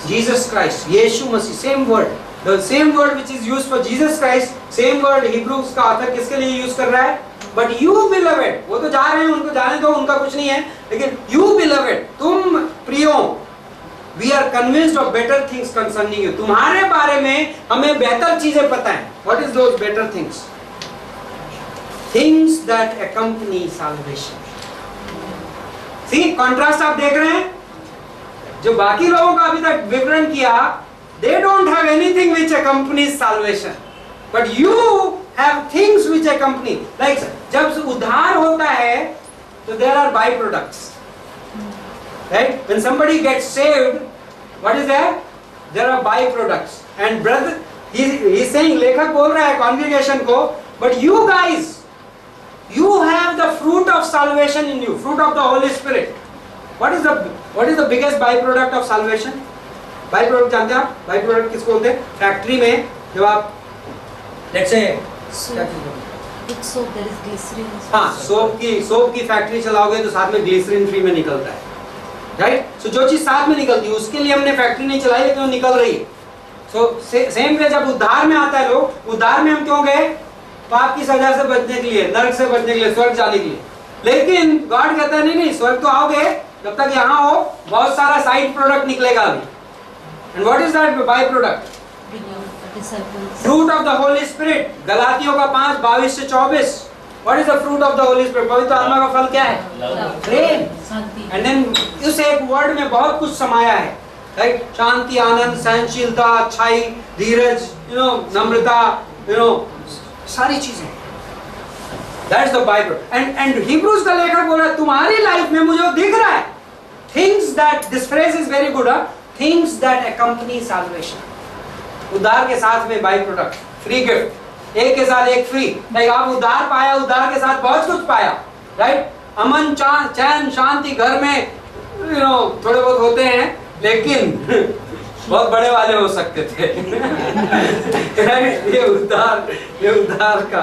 Jesus Christ, यीशु मसीह. Same word, the same word which is used for Jesus Christ, same word Hebrews का author किसके लिए यूज कर रहा है? But you beloved, वो तो जा रहे हैं, उनको जाने दो, उनका कुछ नहीं है, लेकिन you beloved, तुम प्रियो, we are convinced of better things concerning you. तुम्हारे बारे में हमें बेहतर चीजें पता है. What is those better things? Things that accompany salvation. See, contrast आप देख रहे हैं? जो बाकी लोगों का अभी तक विवरण किया, they don't have anything which accompanies salvation, but you have things which accompany. Like जब उद्धार होता है तो there are by products, right? When somebody gets saved, what is there? There are by products. And brother he is saying, लेखक बोल रहा है कांग्रेगेशन को, but you guys, you have the fruit of salvation in you, fruit of the Holy Spirit. What is the biggest byproduct of salvation? Byproduct जानते हैं आप? Byproduct किसको बोलते हैं? फैक्ट्री में जब आप let's say With soap there is glycerin. हाँ, सोप की फैक्ट्री चलाओगे तो साथ में ग्लिसरीन फ्री में निकलता है, राइट? सो जो चीज साथ में निकलती है उसके लिए हमने फैक्ट्री नहीं चलाई, लेकिन वो निकल रही है. सो सेम वे जब उद्धार में आता है लोग, उद्धार में हम क्यों गए? पाप की सजा से बचने के लिए, नरक से बचने के लिए, स्वर्ग जाने के लिए. लेकिन गॉड कहता है नहीं, स्वर्ग तो आओगे, जब तक यहाँ हो बहुत सारा साइड प्रोडक्ट निकलेगा अभी. And what is that by product? Fruit of the Holy Spirit. गलातियों का 5:22 से 24. What is the fruit of the Holy Spirit? पवित्र आत्मा का फल क्या है? प्रेम. एंड देन उस एक वर्ड में बहुत कुछ समाया है, राइट? शांति, आनंद, सहनशीलता, अच्छाई, धीरज, नम्रता, सारी चीजें. That's the Bible. And Hebrews का लेखक बोल रहा है तुम्हारी लाइफ में मुझे दिख रहा है things that, this phrase is very good, things that accompany salvation. उद्धार के साथ में बाई प्रोडक्ट, फ्री गिफ्ट, एक के साथ एक फ्री. लाइक आप उद्धार पाया, उद्धार के साथ बहुत कुछ पाया, राइट? अमन, चैन, शांति घर में थोड़े बहुत होते हैं, लेकिन बहुत बड़े वाले हो सकते थे. ये उद्धार का.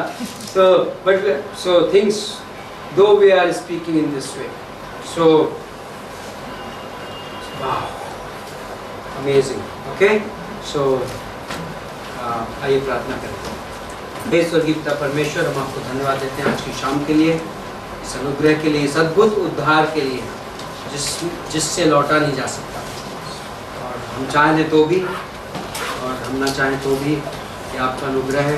So things, though we are speaking in this way, so wow, amazing. Okay, so आइए प्रार्थना करें. हे स्वर्गीय पिता परमेश्वर, हम आपको धन्यवाद देते हैं आज की शाम के लिए, इस अनुग्रह के लिए, इस अद्भुत उद्धार के लिए जिससे लौटा नहीं जा सकता. हम चाहें तो भी और हम ना चाहें तो भी ये आपका अनुग्रह है.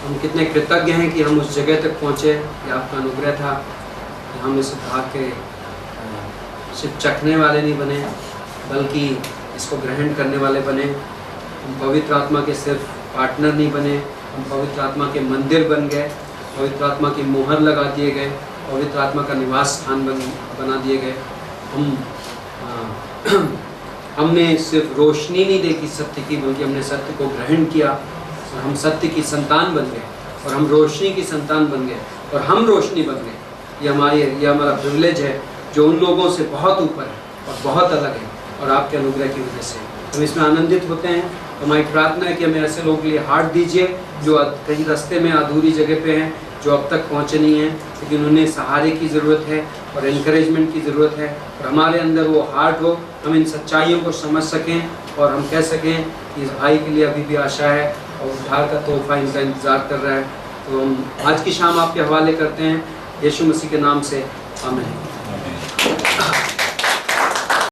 हम कितने कृतज्ञ हैं कि हम उस जगह तक पहुँचे, ये आपका अनुग्रह था कि हम इस उद्धार के सिर्फ चखने वाले नहीं बने, बल्कि इसको ग्रहण करने वाले बने. हम पवित्र आत्मा के सिर्फ पार्टनर नहीं बने, हम पवित्र आत्मा के मंदिर बन गए, पवित्र आत्मा की मोहर लगा दिए गए, पवित्र आत्मा का निवास स्थान बना दिए गए. हमने सिर्फ रोशनी नहीं देखी सत्य की, बल्कि हमने सत्य को ग्रहण किया और हम सत्य की संतान बन गए और हम रोशनी की संतान बन गए और हम रोशनी बन गए. ये हमारा प्रिविलेज है जो उन लोगों से बहुत ऊपर है और बहुत अलग है, और आपके अनुग्रह की वजह से हम इसमें आनंदित होते हैं. हमारी प्रार्थना है कि हमें ऐसे लोगों के लिए हाथ दीजिए जो कहीं रास्ते में अधूरी जगह पे हैं, जो अब तक पहुँचे नहीं हैं, लेकिन उन्हें सहारे की ज़रूरत है और एनकरेजमेंट की ज़रूरत है. और हमारे अंदर वो हार्ट हो, हम इन सच्चाइयों को समझ सकें और हम कह सकें कि इस भाई के लिए अभी भी आशा है और उद्धार का तोहफा इनका इंतज़ार कर रहा है. तो हम आज की शाम आपके हवाले करते हैं, यीशु मसीह के नाम से, आमीन.